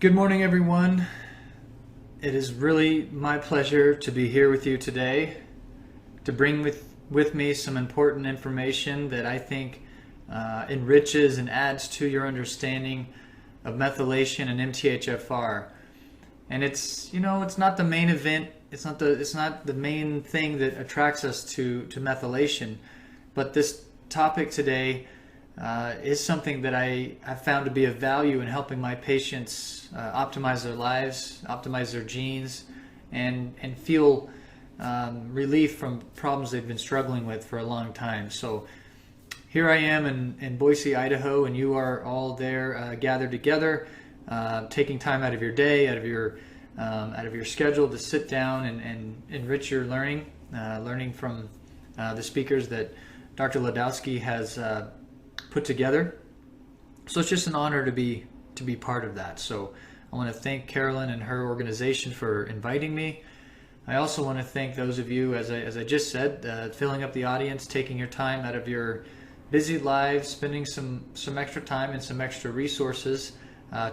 Good morning, everyone. It is really my pleasure to be here with you today to bring with me some important information that I think enriches and adds to your understanding of methylation and MTHFR. And it's not the main event. It's not the main thing that attracts us to methylation, but this topic today is something that I have found to be of value in helping my patients optimize their lives, optimize their genes, and feel relief from problems they've been struggling with for a long time. So here I am in Boise, Idaho, and you are all there gathered together, taking time out of your day, out of your schedule to sit down and enrich your learning from the speakers that Dr. Ladowski has put together. So it's just an honor to be part of that. So I want to thank Carolyn and her organization for inviting me. I also want to thank those of you, as I just said, filling up the audience, taking your time out of your busy lives, spending some extra time and some extra resources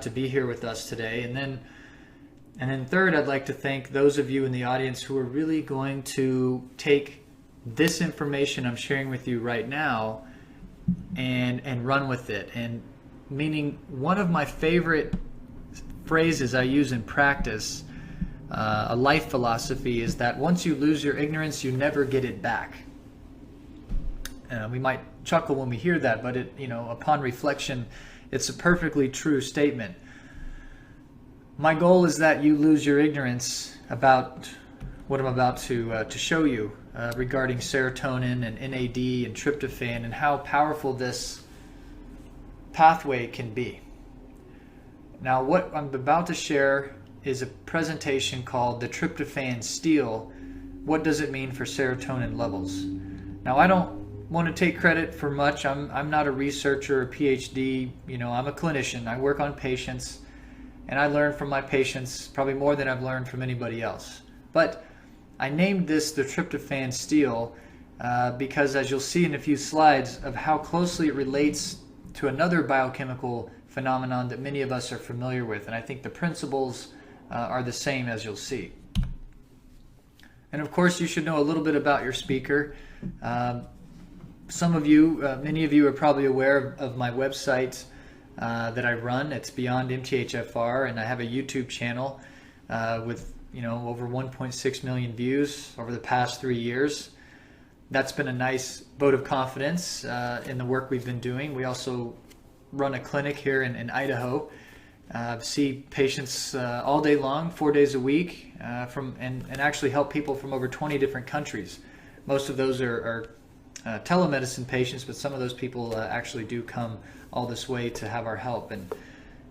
to be here with us today. And then third, I'd like to thank those of you in the audience who are really going to take this information I'm sharing with you right now and run with it. And meaning, one of my favorite phrases I use in practice, a life philosophy, is that once you lose your ignorance, you never get it back. We might chuckle when we hear that, but upon reflection, it's a perfectly true statement. My goal is that you lose your ignorance about what I'm about to show you regarding serotonin and NAD and tryptophan and how powerful this pathway can be. Now, what I'm about to share is a presentation called the Tryptophan Steal. What does it mean for serotonin levels? Now, I don't want to take credit for much. I'm not a researcher or PhD. I'm a clinician. I work on patients, and I learn from my patients probably more than I've learned from anybody else. But I named this the Tryptophan Steal because, as you'll see in a few slides, of how closely it relates to another biochemical phenomenon that many of us are familiar with. And I think the principles are the same, as you'll see. And of course, you should know a little bit about your speaker. Many of you are probably aware of my website that I run. It's Beyond MTHFR, and I have a YouTube channel with over 1.6 million views over the past 3 years. That's been a nice vote of confidence in the work we've been doing. We also run a clinic here in Idaho. See patients all day long, 4 days a week, and actually help people from over 20 different countries. Most of those are telemedicine patients, but some of those people actually do come all this way to have our help.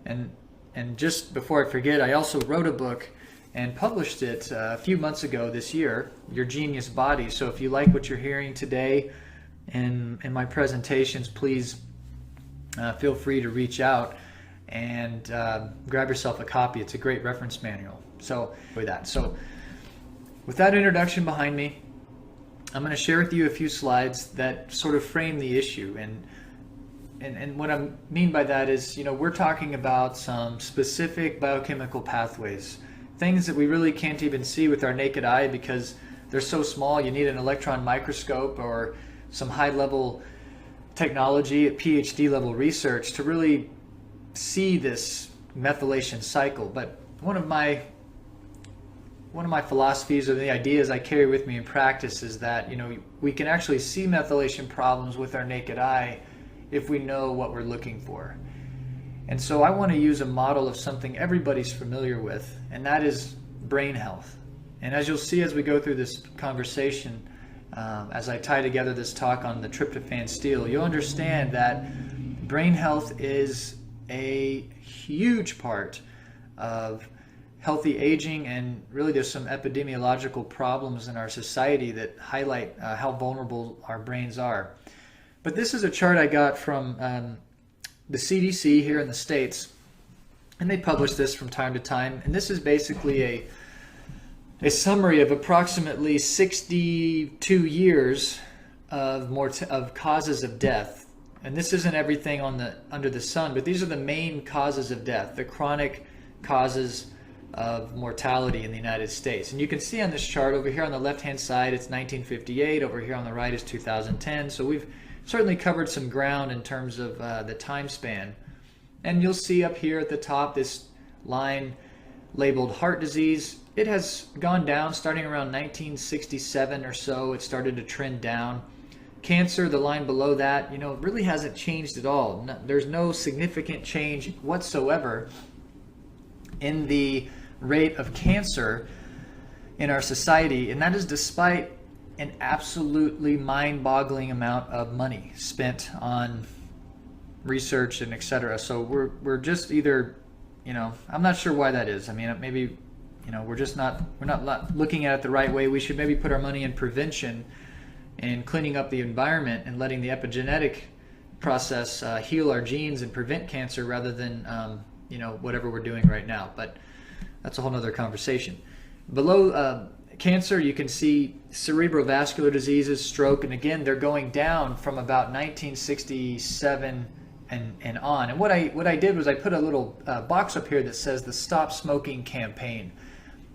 And just before I forget, I also wrote a book and published it a few months ago this year, Your Genius Body. So if you like what you're hearing today in my presentations, please feel free to reach out and grab yourself a copy. It's a great reference manual. So with that introduction behind me, I'm going to share with you a few slides that sort of frame the issue. And what I mean by that is, we're talking about some specific biochemical pathways, things that we really can't even see with our naked eye because they're so small. You need an electron microscope or some high-level technology at PhD level research to really see this methylation cycle. But one of my philosophies, or the ideas I carry with me in practice, is that we can actually see methylation problems with our naked eye if we know what we're looking for. And so I want to use a model of something everybody's familiar with, and that is brain health. And as you'll see as we go through this conversation, as I tie together this talk on the Tryptophan Steal, you'll understand that brain health is a huge part of healthy aging, and really there's some epidemiological problems in our society that highlight how vulnerable our brains are. But this is a chart I got from the CDC here in the States, and they publish this from time to time, and this is basically a summary of approximately 62 years of causes of death. And this isn't everything under the sun, but these are the main causes of death: the chronic causes of mortality in the United States. And you can see on this chart over here on the left-hand side, it's 1958. Over here on the right is 2010. So we've certainly covered some ground in terms of the time span. And you'll see up here at the top this line labeled heart disease. It has gone down starting around 1967 or so. It started to trend down. Cancer, the line below that, really hasn't changed at all. There's no significant change whatsoever in the rate of cancer in our society, and that is despite an absolutely mind-boggling amount of money spent on research and etc. So we're just either, I'm not sure why that is. I mean, maybe, we're not looking at it the right way. We should maybe put our money in prevention and cleaning up the environment and letting the epigenetic process heal our genes and prevent cancer rather than whatever we're doing right now. But that's a whole nother conversation. Below cancer, you can see cerebrovascular diseases, stroke, and again, they're going down from about 1967 and on. And what I did was I put a little box up here that says the Stop Smoking campaign.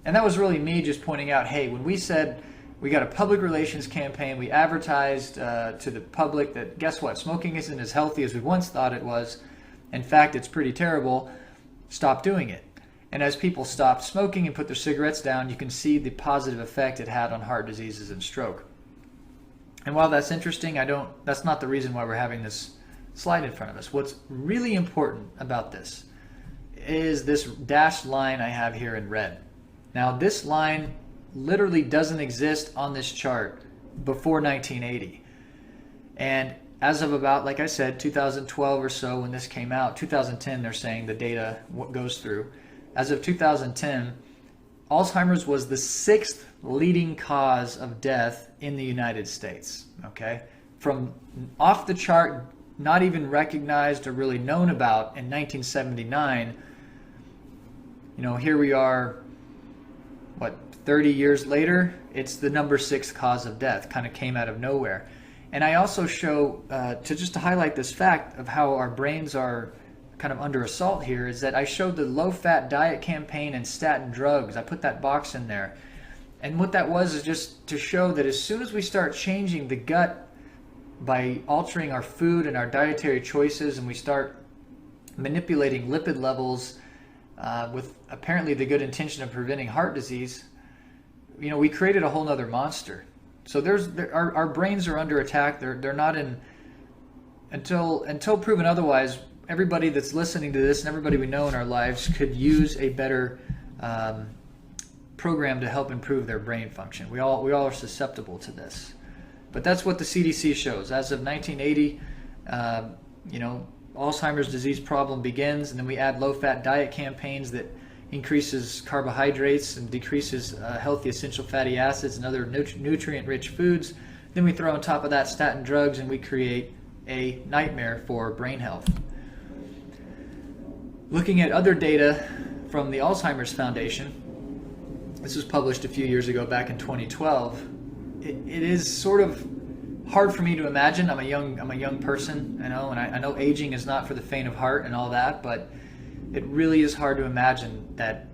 And that was really me just pointing out, hey, when we said we got a public relations campaign, we advertised to the public that, guess what, smoking isn't as healthy as we once thought it was. In fact, it's pretty terrible. Stop doing it. And as people stopped smoking and put their cigarettes down, you can see the positive effect it had on heart diseases and stroke. And while that's interesting, that's not the reason why we're having this slide in front of us. What's really important about this is this dashed line I have here in red. Now, this line literally doesn't exist on this chart before 1980. And as of about, like I said, 2012 or so when this came out, 2010 they're saying the data goes through. As of 2010, Alzheimer's was the 6th leading cause of death in the United States. Okay, from off the chart, not even recognized or really known about in 1979. Here we are, 30 years later, it's the number 6 cause of death, kind of came out of nowhere. And I also show, to highlight this fact of how our brains are kind of under assault here, is that I showed the low-fat diet campaign and statin drugs. I put that box in there. And what that was is just to show that as soon as we start changing the gut by altering our food and our dietary choices, and we start manipulating lipid levels with apparently the good intention of preventing heart disease, we created a whole nother monster. So our brains are under attack. They're not in, until proven otherwise. Everybody that's listening to this and everybody we know in our lives could use a better program to help improve their brain function. We all are susceptible to this. But that's what the CDC shows. As of 1980, Alzheimer's disease problem begins, and then we add low-fat diet campaigns that increases carbohydrates and decreases healthy essential fatty acids and other nutrient-rich foods. Then we throw on top of that statin drugs, and we create a nightmare for brain health. Looking at other data from the Alzheimer's Foundation, this was published a few years ago, back in 2012. It is sort of hard for me to imagine. I'm a young person, and I know aging is not for the faint of heart and all that, but it really is hard to imagine that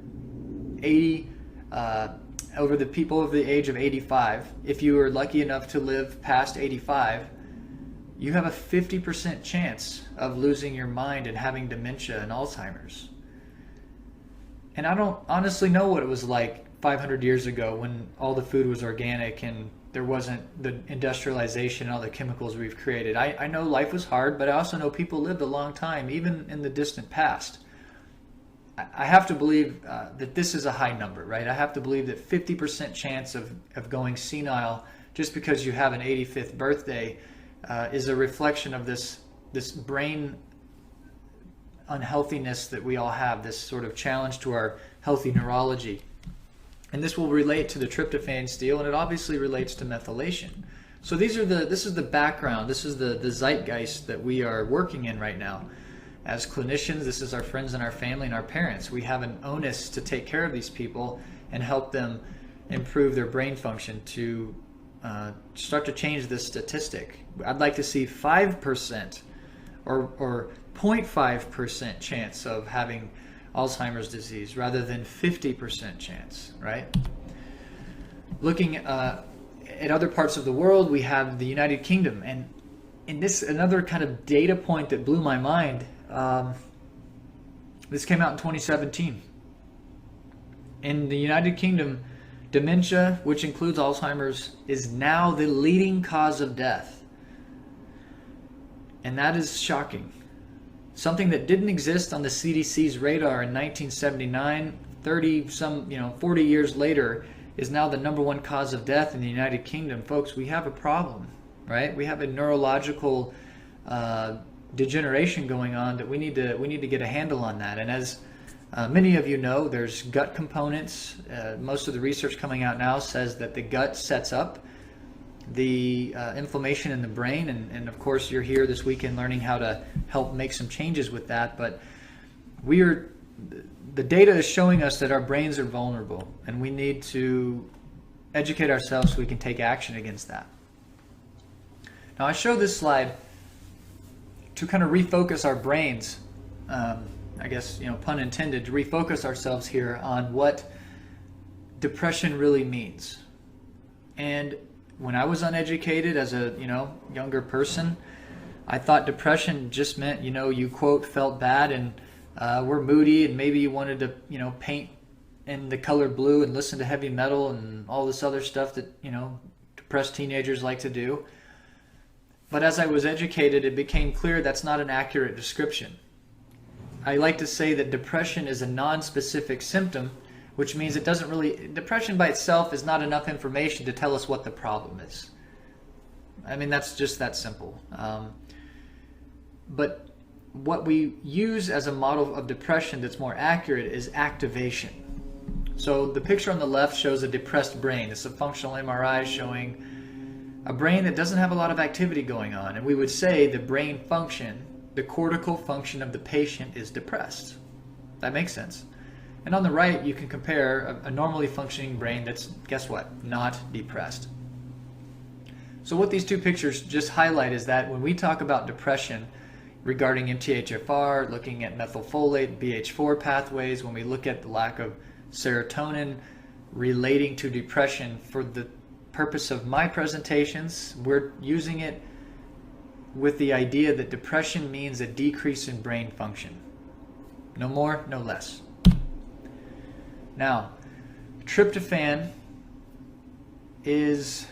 over the people of the age of 85, if you are lucky enough to live past 85, you have a 50% chance of losing your mind and having dementia and Alzheimer's. And I don't honestly know what it was like 500 years ago when all the food was organic and there wasn't the industrialization and all the chemicals we've created. I know life was hard, but I also know people lived a long time, even in the distant past. I have to believe that this is a high number, right? I have to believe that 50% chance of going senile just because you have an 85th birthday is a reflection of this brain unhealthiness that we all have, this sort of challenge to our healthy neurology. And this will relate to the tryptophan steal, and it obviously relates to methylation. So this is the background, this is the zeitgeist that we are working in right now. As clinicians, this is our friends and our family and our parents. We have an onus to take care of these people and help them improve their brain function to start to change this statistic. I'd like to see 5% or 0.5% chance of having Alzheimer's disease rather than 50% chance, right? Looking at other parts of the world, we have the United Kingdom, and in this, another kind of data point that blew my mind, this came out in 2017. In the United Kingdom, dementia, which includes Alzheimer's, is now the leading cause of death. And that is shocking. Something that didn't exist on the CDC's radar in 1979, 40 years later, is now the _1 cause of death in the United Kingdom. Folks, we have a problem, right? We have a neurological degeneration going on that we need to get a handle on that. And as many of you know, there's gut components. Most of the research coming out now says that the gut sets up the inflammation in the brain, and of course you're here this weekend learning how to help make some changes with that. But the data is showing us that our brains are vulnerable, and we need to educate ourselves so we can take action against that. Now I show this slide to kind of refocus our brains, I guess, pun intended, to refocus ourselves here on what depression really means. And when I was uneducated as a younger person, I thought depression just meant you quote felt bad and were moody, and maybe you wanted to paint in the color blue and listen to heavy metal and all this other stuff that depressed teenagers like to do. But as I was educated, it became clear that's not an accurate description. I like to say that depression is a non-specific symptom, which means depression by itself is not enough information to tell us what the problem is. I mean, that's just that simple. But what we use as a model of depression that's more accurate is activation. So the picture on the left shows a depressed brain. It's a functional MRI showing a brain that doesn't have a lot of activity going on. And we would say the brain function, the cortical function of the patient, is depressed. That makes sense. And on the right, you can compare a normally functioning brain that's, guess what, not depressed. So what these two pictures just highlight is that when we talk about depression regarding MTHFR, looking at methylfolate, BH4 pathways, when we look at the lack of serotonin relating to depression, for the purpose of my presentations, we're using it with the idea that depression means a decrease in brain function. No more, no less. Now, tryptophan is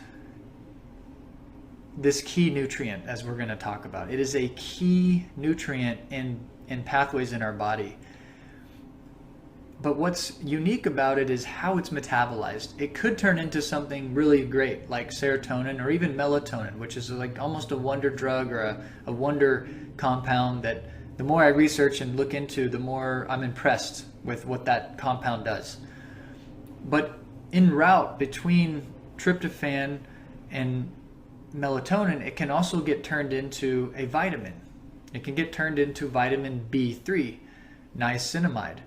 this key nutrient, as we're going to talk about. It is a key nutrient in pathways in our body. But what's unique about it is how it's metabolized. It could turn into something really great, like serotonin or even melatonin, which is like almost a wonder drug or a wonder compound that the more I research and look into, the more I'm impressed with what that compound does. But en route between tryptophan and melatonin, it can also get turned into a vitamin. It can get turned into vitamin B3, niacinamide,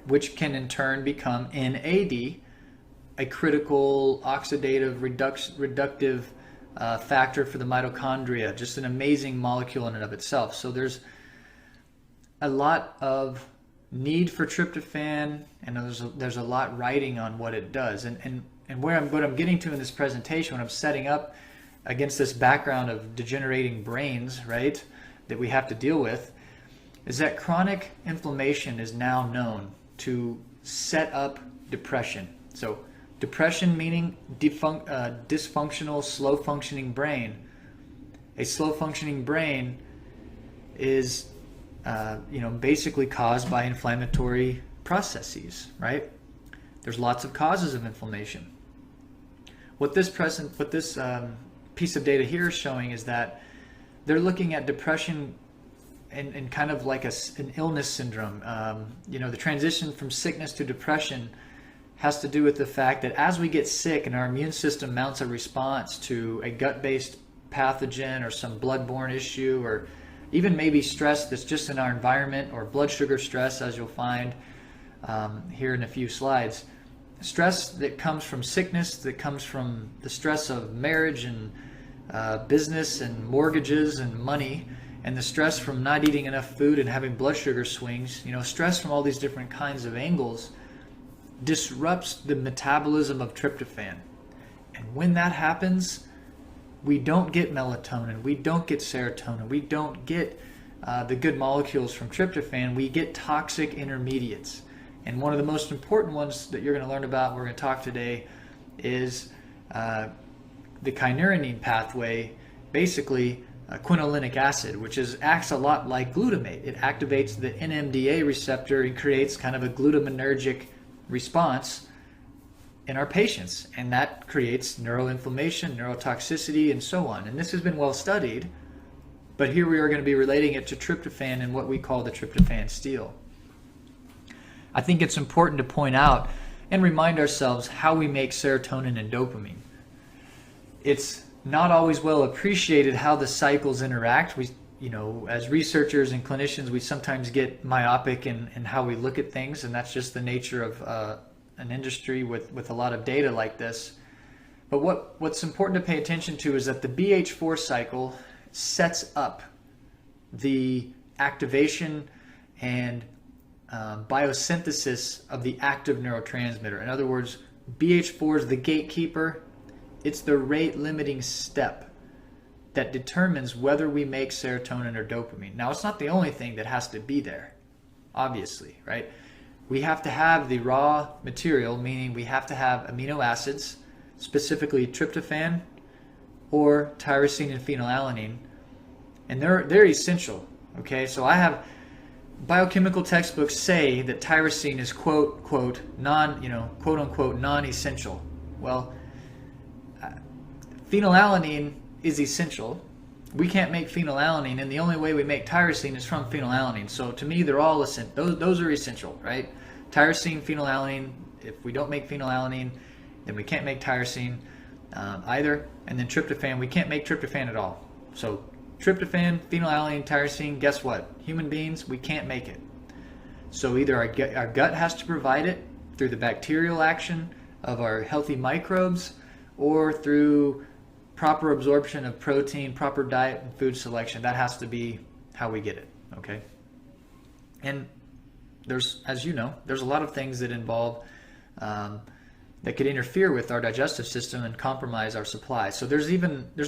which can in turn become NAD, a critical oxidative reductive factor for the mitochondria, just an amazing molecule in and of itself. So there's a lot of need for tryptophan, and there's a lot writing on what it does. And what I'm getting to in this presentation, when I'm setting up against this background of degenerating brains, right, that we have to deal with, is that chronic inflammation is now known to set up depression. So depression meaning dysfunctional, slow functioning brain. A slow functioning brain is basically caused by inflammatory processes, right? There's lots of causes of inflammation. What this piece of data here is showing is that they're looking at depression and kind of like an illness syndrome. The transition from sickness to depression has to do with the fact that as we get sick and our immune system mounts a response to a gut-based pathogen or some bloodborne issue, or even maybe stress that's just in our environment, or blood sugar stress, as you'll find here in a few slides. Stress that comes from sickness, that comes from the stress of marriage and business and mortgages and money, and the stress from not eating enough food and having blood sugar swings, stress from all these different kinds of angles disrupts the metabolism of tryptophan. And when that happens, we don't get melatonin, we don't get serotonin, we don't get the good molecules from tryptophan, we get toxic intermediates. And one of the most important ones that you're going to learn about, we're going to talk today, is the kynurenine pathway, basically quinolinic acid, which acts a lot like glutamate. It activates the NMDA receptor and creates kind of a glutaminergic response in our patients, and that creates neuroinflammation, neurotoxicity, and so on. And this has been well studied, but here we are going to be relating it to tryptophan and what we call the tryptophan steal. I think it's important to point out and remind ourselves how we make serotonin and dopamine. It's not always well appreciated how the cycles interact. We, as researchers and clinicians, we sometimes get myopic in how we look at things, and that's just the nature of an industry with a lot of data like this. But what's important to pay attention to is that the BH4 cycle sets up the activation and biosynthesis of the active neurotransmitter. In other words, BH4 is the gatekeeper. It's the rate limiting step that determines whether we make serotonin or dopamine. Now, it's not the only thing that has to be there, obviously, right? We have to have the raw material, meaning we have to have amino acids, specifically tryptophan or tyrosine and phenylalanine, and they're essential. Okay, so I have biochemical textbooks say that tyrosine is quote unquote non-essential. Well, phenylalanine is essential. We can't make phenylalanine, and the only way we make tyrosine is from phenylalanine. So to me, they're all essential. Those are essential, right? Tyrosine, phenylalanine. If we don't make phenylalanine, then we can't make tyrosine either. And then tryptophan, we can't make tryptophan at all. So tryptophan, phenylalanine, tyrosine, guess what? Human beings, we can't make it. So either our gut has to provide it through the bacterial action of our healthy microbes, or through proper absorption of protein, proper diet and food selection. That has to be how we get it, okay? And there's, as you know, there's a lot of things that involve that could interfere with our digestive system and compromise our supply. So there's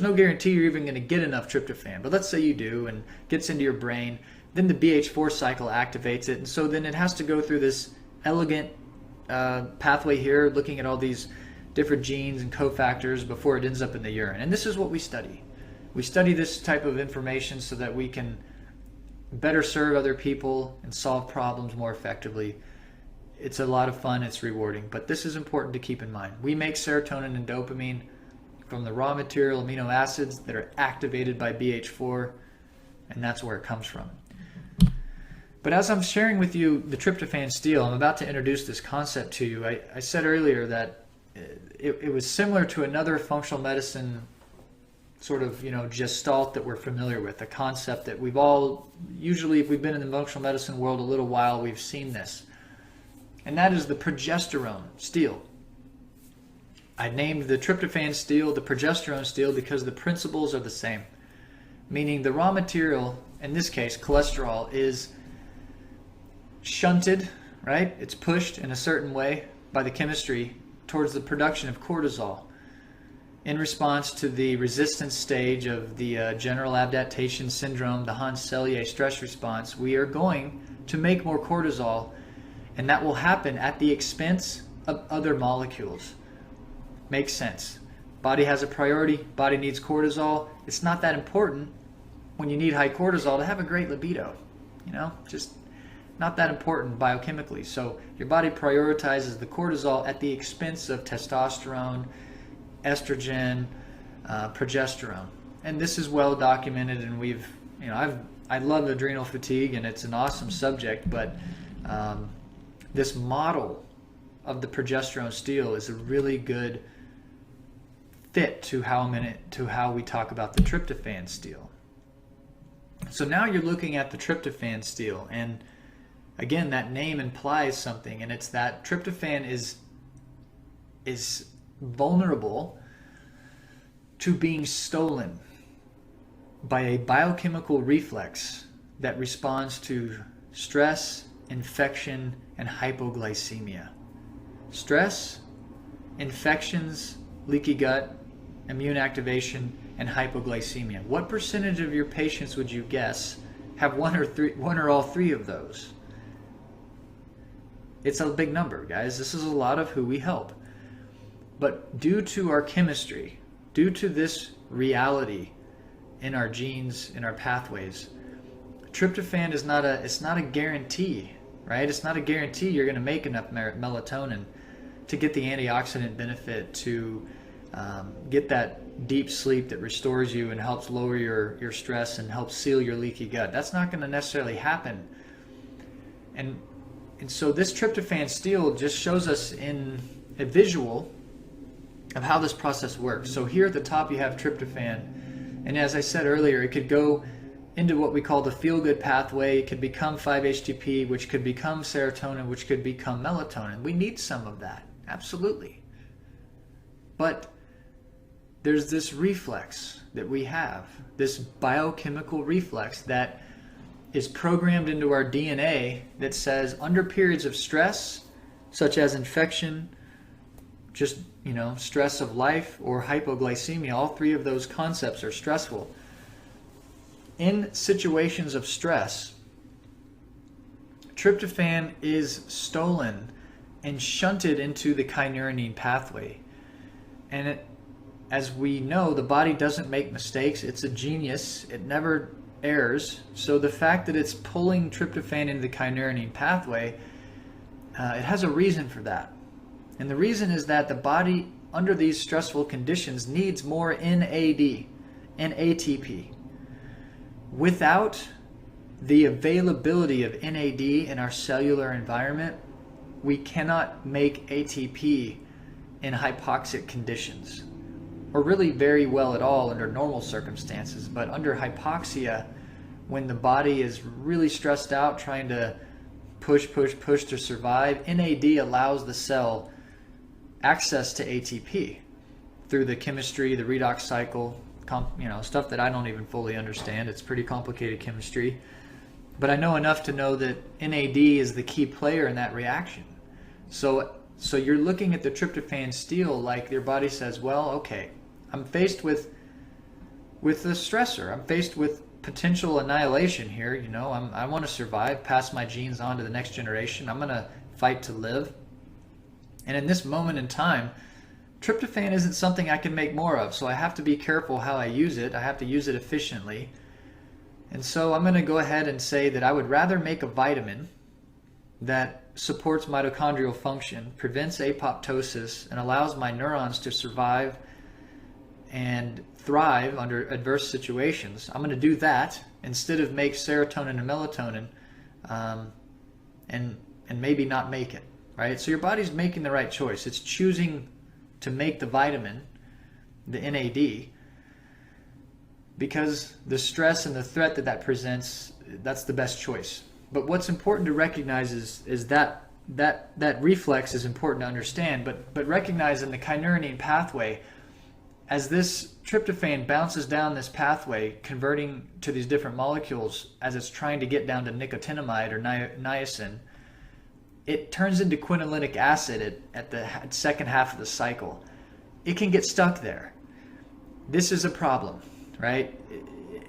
no guarantee you're even going to get enough tryptophan. But let's say you do, and gets into your brain, then the BH4 cycle activates it, and so then it has to go through this elegant pathway here, looking at all these different genes and cofactors before it ends up in the urine. And this is what we study. We study this type of information so that we can better serve other people and solve problems more effectively. It's a lot of fun, it's rewarding, but this is important to keep in mind. We make serotonin and dopamine from the raw material amino acids that are activated by BH4, and that's where it comes from. But as I'm sharing with you the tryptophan steal, I'm about to introduce this concept to you. I said earlier that it was similar to another functional medicine sort of, gestalt that we're familiar with, a concept that we've all, usually if we've been in the functional medicine world a little while, we've seen this. And that is the progesterone steal. I named the tryptophan steal the progesterone steal because the principles are the same. Meaning the raw material, in this case cholesterol, is shunted, right? It's pushed in a certain way by the chemistry towards the production of cortisol in response to the resistance stage of the general adaptation syndrome, the Hans-Selye stress response. We are going to make more cortisol, and that will happen at the expense of other molecules. Makes sense. Body has a priority, body needs cortisol. It's not that important when you need high cortisol to have a great libido. Just not that important biochemically. So your body prioritizes the cortisol at the expense of testosterone, estrogen, progesterone. And this is well documented, and I love adrenal fatigue, and it's an awesome subject, but this model of the progesterone steal is a really good fit to how we talk about the tryptophan steal. So now you're looking at the tryptophan steal, and again, that name implies something, and it's that tryptophan is vulnerable to being stolen. by a biochemical reflex that responds to stress, infection, and hypoglycemia. Stress, infections, leaky gut, immune activation, and hypoglycemia. What percentage of your patients would you guess have one or all three of those? It's a big number, guys. This is a lot of who we help. But due to our chemistry, due to this reality in our genes, in our pathways, tryptophan is not a guarantee, right? It's not a guarantee you're going to make enough melatonin to get the antioxidant benefit, to get that deep sleep that restores you and helps lower your stress and helps seal your leaky gut. That's not going to necessarily happen. And so this tryptophan steal just shows us in a visual of how this process works. So here at the top you have tryptophan, and as I said earlier, it could go into what we call the feel-good pathway. It could become 5-HTP, which could become serotonin, which could become melatonin. We need some of that, absolutely. But there's this reflex that we have, this biochemical reflex that is programmed into our DNA that says under periods of stress, such as infection, just stress of life, or hypoglycemia, all three of those concepts are stressful. In situations of stress, tryptophan is stolen and shunted into the kynurenine pathway. And as we know, the body doesn't make mistakes. It's a genius. It never errors. So the fact that it's pulling tryptophan into the kynurenine pathway, it has a reason for that. And the reason is that the body, under these stressful conditions, needs more NAD and ATP. Without the availability of NAD in our cellular environment, we cannot make ATP in hypoxic conditions, or really very well at all under normal circumstances. But under hypoxia, when the body is really stressed out trying to push to survive, NAD allows the cell access to ATP through the chemistry, the redox cycle, stuff that I don't even fully understand. It's pretty complicated chemistry. But I know enough to know that NAD is the key player in that reaction. So you're looking at the tryptophan steal like your body says, well, okay, I'm faced with a stressor. I'm faced with potential annihilation here. I want to survive, pass my genes on to the next generation. I'm going to fight to live. And in this moment in time, tryptophan isn't something I can make more of, so I have to be careful how I use it. I have to use it efficiently. And so I'm going to go ahead and say that I would rather make a vitamin that supports mitochondrial function, prevents apoptosis, and allows my neurons to survive and thrive under adverse situations. I'm going to do that instead of make serotonin and melatonin and maybe not make it. Right? So your body's making the right choice. It's choosing to make the vitamin, the NAD, because the stress and the threat that presents, that's the best choice. But what's important to recognize is that reflex is important to understand, but recognize in the kynurenine pathway, as this tryptophan bounces down this pathway, converting to these different molecules as it's trying to get down to nicotinamide or niacin, it turns into quinolinic acid at the second half of the cycle. It can get stuck there. This is a problem, right?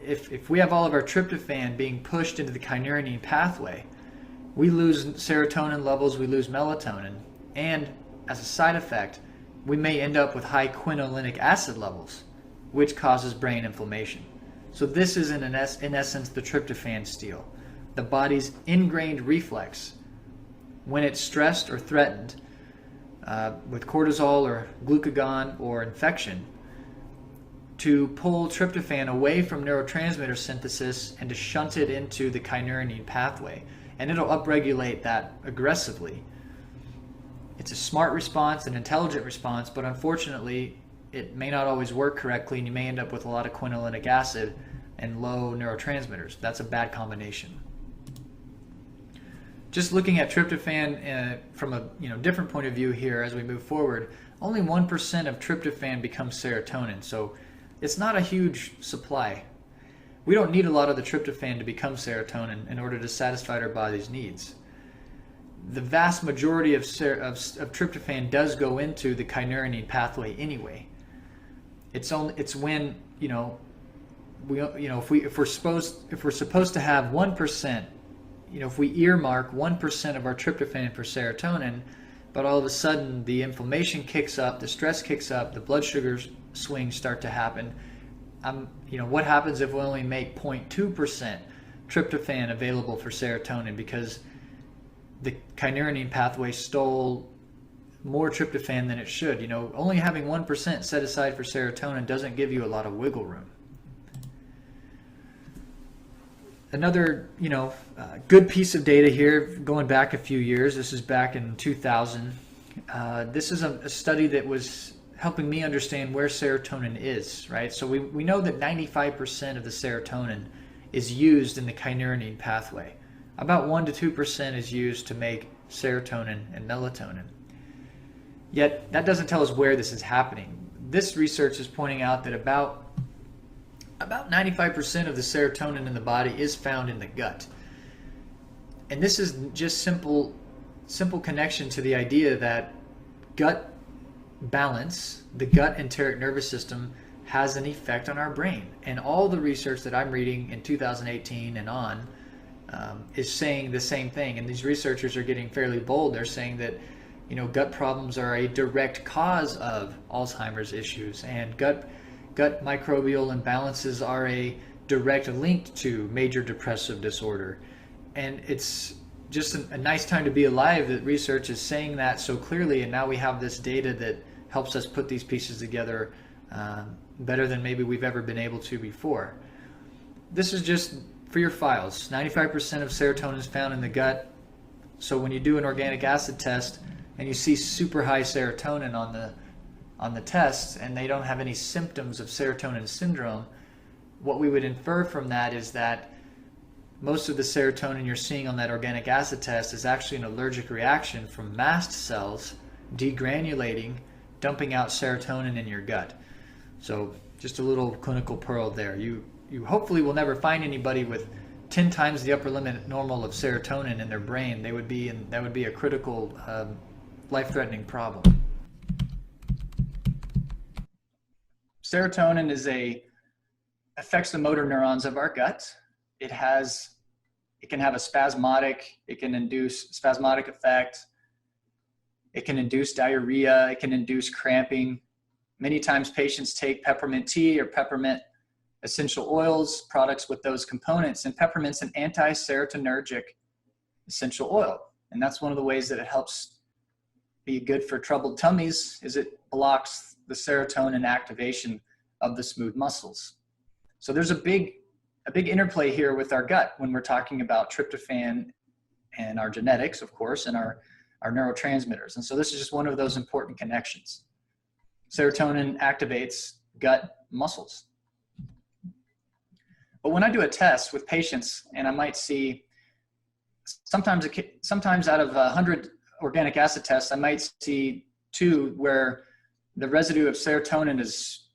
If we have all of our tryptophan being pushed into the kynurenine pathway, we lose serotonin levels, we lose melatonin, and as a side effect, we may end up with high quinolinic acid levels, which causes brain inflammation. So this is in essence the tryptophan steal, the body's ingrained reflex when it's stressed or threatened with cortisol or glucagon or infection, to pull tryptophan away from neurotransmitter synthesis and to shunt it into the kynurenine pathway. And it'll upregulate that aggressively. It's a smart response, an intelligent response, but unfortunately it may not always work correctly, and you may end up with a lot of quinolinic acid and low neurotransmitters. That's a bad combination. Just looking at tryptophan from a different point of view here as we move forward, only 1% of tryptophan becomes serotonin, so it's not a huge supply. We don't need a lot of the tryptophan to become serotonin in order to satisfy our body's needs. The vast majority of tryptophan does go into the kynurenine pathway anyway. It's when, if we're supposed to have 1%, if we earmark 1% of our tryptophan for serotonin, but all of a sudden the inflammation kicks up, the stress kicks up, the blood sugar swings start to happen. What happens if we only make 0.2% tryptophan available for serotonin because the kynurenine pathway stole more tryptophan than it should? Only having 1% set aside for serotonin doesn't give you a lot of wiggle room. Another, good piece of data here, going back a few years. This is back in 2000. This is a study that was helping me understand where serotonin is, right? So we know that 95% of the serotonin is used in the kynurenine pathway. About 1 to 2% is used to make serotonin and melatonin. Yet that doesn't tell us where this is happening. This research is pointing out that about 95% of the serotonin in the body is found in the gut. And this is just simple connection to the idea that gut balance, the gut enteric nervous system, has an effect on our brain. And all the research that I'm reading in 2018 and on is saying the same thing. And these researchers are getting fairly bold. They're saying that gut problems are a direct cause of Alzheimer's issues, and gut microbial imbalances are a direct link to major depressive disorder. And it's just a nice time to be alive that research is saying that so clearly, and now we have this data that helps us put these pieces together better than maybe we've ever been able to before. This is just for your files. 95% of serotonin is found in the gut. So when you do an organic acid test and you see super high serotonin on the test and they don't have any symptoms of serotonin syndrome, what we would infer from that is that most of the serotonin you're seeing on that organic acid test is actually an allergic reaction from mast cells degranulating, dumping out serotonin in your gut. So just a little clinical pearl there. You hopefully will never find anybody with 10 times the upper limit normal of serotonin in their brain. That would be a critical, life-threatening problem. Serotonin affects the motor neurons of our gut. It can have a spasmodic effect. It can induce diarrhea. It can induce cramping. Many times patients take peppermint tea or peppermint essential oils, products with those components, and peppermint's an anti-serotonergic essential oil. And that's one of the ways that it helps be good for troubled tummies, is it blocks the serotonin activation of the smooth muscles. So there's a big interplay here with our gut when we're talking about tryptophan and our genetics, of course, and our neurotransmitters. And so this is just one of those important connections. Serotonin activates gut muscles. But when I do a test with patients, and I might see sometimes out of 100 organic acid tests, I might see 2 where the residue of serotonin is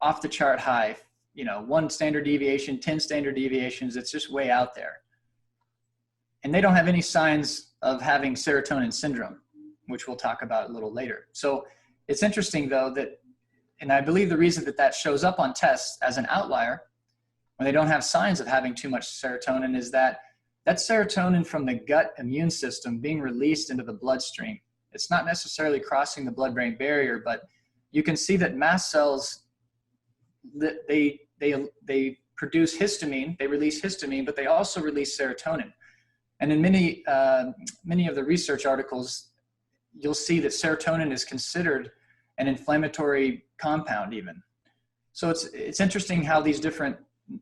off the chart high. 1 standard deviation, 10 standard deviations. It's just way out there. And they don't have any signs of having serotonin syndrome, which we'll talk about a little later. So it's interesting though and I believe the reason that shows up on tests as an outlier when they don't have signs of having too much serotonin is that serotonin from the gut immune system being released into the bloodstream. It's not necessarily crossing the blood-brain barrier, but you can see that mast cells, they produce histamine, they release histamine, but they also release serotonin. And in many of the research articles, you'll see that serotonin is considered an inflammatory compound even. So it's interesting how these different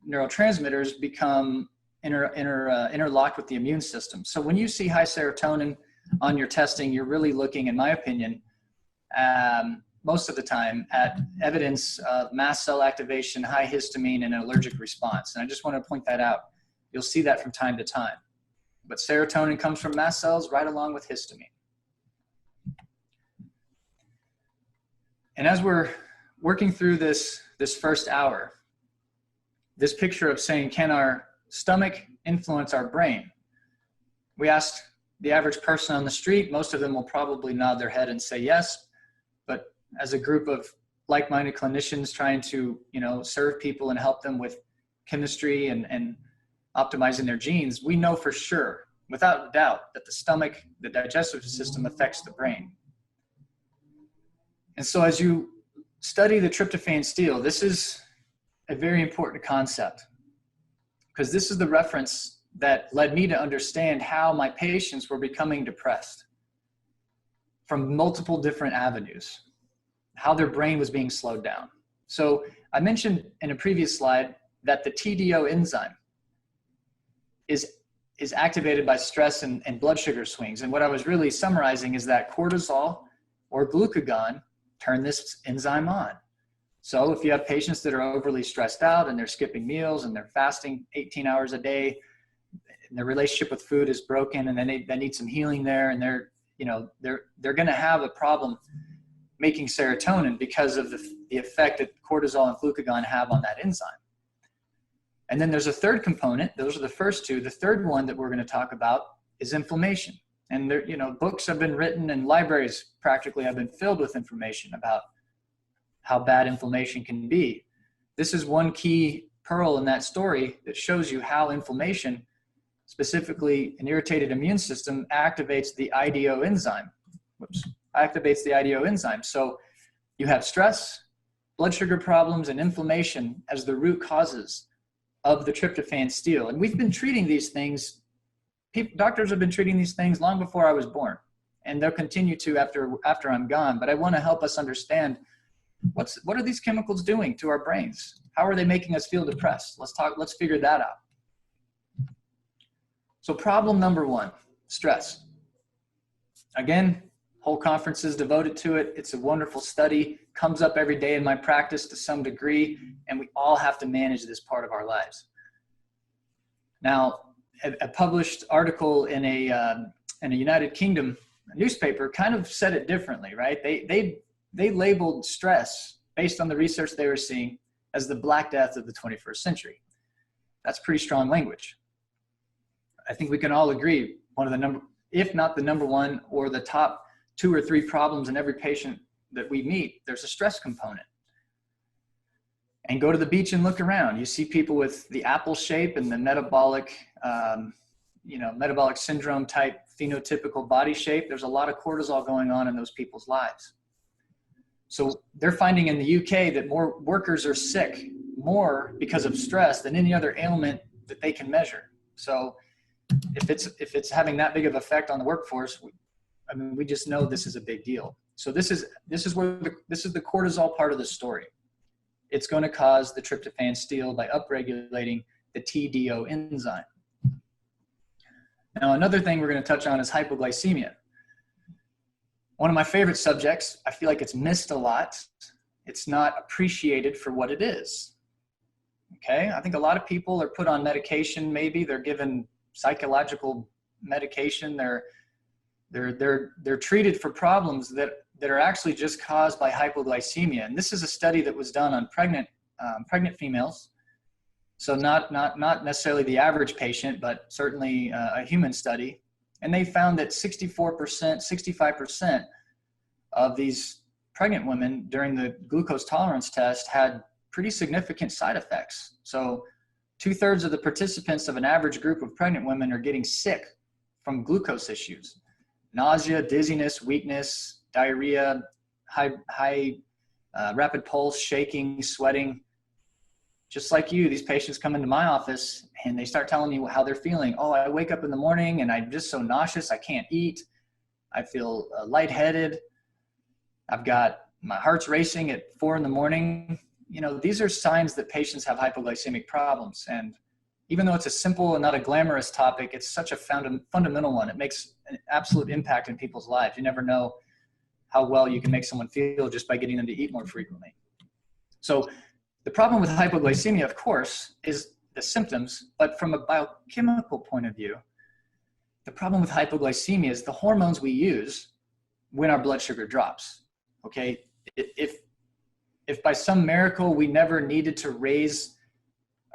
neurotransmitters become interlocked with the immune system. So when you see high serotonin on your testing, you're really looking, in my opinion, most of the time at evidence of mast cell activation, high histamine, and an allergic response. And I just want to point that out. You'll see that from time to time. But serotonin comes from mast cells right along with histamine. And as we're working through this first hour, this picture of saying, can our stomach influence our brain? We asked the average person on the street. Most of them will probably nod their head and say yes. But as a group of like-minded clinicians trying to, serve people and help them with chemistry and optimizing their genes, we know for sure, without doubt, that the stomach, the digestive system, affects the brain. And so as you study the tryptophan steal, this is a very important concept, because this is the reference that led me to understand how my patients were becoming depressed from multiple different avenues, how their brain was being slowed down. So I mentioned in a previous slide that the TDO enzyme is activated by stress and blood sugar swings. And what I was really summarizing is that cortisol or glucagon turn this enzyme on. So if you have patients that are overly stressed out and they're skipping meals and they're fasting 18 hours a day, and their relationship with food is broken, and they need some healing there, and they're going to have a problem making serotonin because of the effect that cortisol and glucagon have on that enzyme. And then there's a third component. Those are the first two. The third one that we're going to talk about is inflammation. And there, books have been written and libraries practically have been filled with information about how bad inflammation can be. This is one key pearl in that story that shows you how inflammation, specifically an irritated immune system, activates the IDO enzyme. So you have stress, blood sugar problems, and inflammation as the root causes of the tryptophan steal. And we've been treating these things, doctors have been treating these things long before I was born, and they'll continue to after I'm gone. But I want to help us understand what are these chemicals doing to our brains? How are they making us feel depressed? Let's figure that out. So problem number one, stress. Again, whole conference is devoted to it. It's a wonderful study, comes up every day in my practice to some degree, and we all have to manage this part of our lives. Now, a published article in a United Kingdom newspaper kind of said it differently, right? They labeled stress, based on the research they were seeing, as the Black Death of the 21st century. That's pretty strong language. I think we can all agree one of the if not the number one or the top 2 or 3 problems in every patient that we meet, there's a stress component. And go to the beach and look around. You see people with the apple shape and the metabolic syndrome type phenotypical body shape. There's a lot of cortisol going on in those people's lives. So they're finding in the UK that more workers are sick more because of stress than any other ailment that they can measure. So if it's having that big of effect on the workforce, we just know this is a big deal. So this is the cortisol part of the story. It's going to cause the tryptophan steal by upregulating the TDO enzyme. Now, another thing we're going to touch on is hypoglycemia. One of my favorite subjects. I feel like it's missed a lot. It's not appreciated for what it is. Okay, I think a lot of people are put on medication. Maybe they're given psychological medication. They're treated for problems that are actually just caused by hypoglycemia. And this is a study that was done on pregnant females. So not necessarily the average patient, but certainly a human study. And they found that 65% of these pregnant women during the glucose tolerance test had pretty significant side effects. So 2/3 of the participants of an average group of pregnant women are getting sick from glucose issues. Nausea, dizziness, weakness, diarrhea, high rapid pulse, shaking, sweating. Just like you, these patients come into my office and they start telling me how they're feeling. Oh, I wake up in the morning and I'm just so nauseous, I can't eat. I feel lightheaded. My heart's racing at 4 a.m. These are signs that patients have hypoglycemic problems. And even though it's a simple and not a glamorous topic, it's such a fundamental one. It makes an absolute impact in people's lives. You never know how well you can make someone feel just by getting them to eat more frequently. So the problem with hypoglycemia, of course, is the symptoms, but from a biochemical point of view, the problem with hypoglycemia is the hormones we use when our blood sugar drops. Okay, if by some miracle we never needed to raise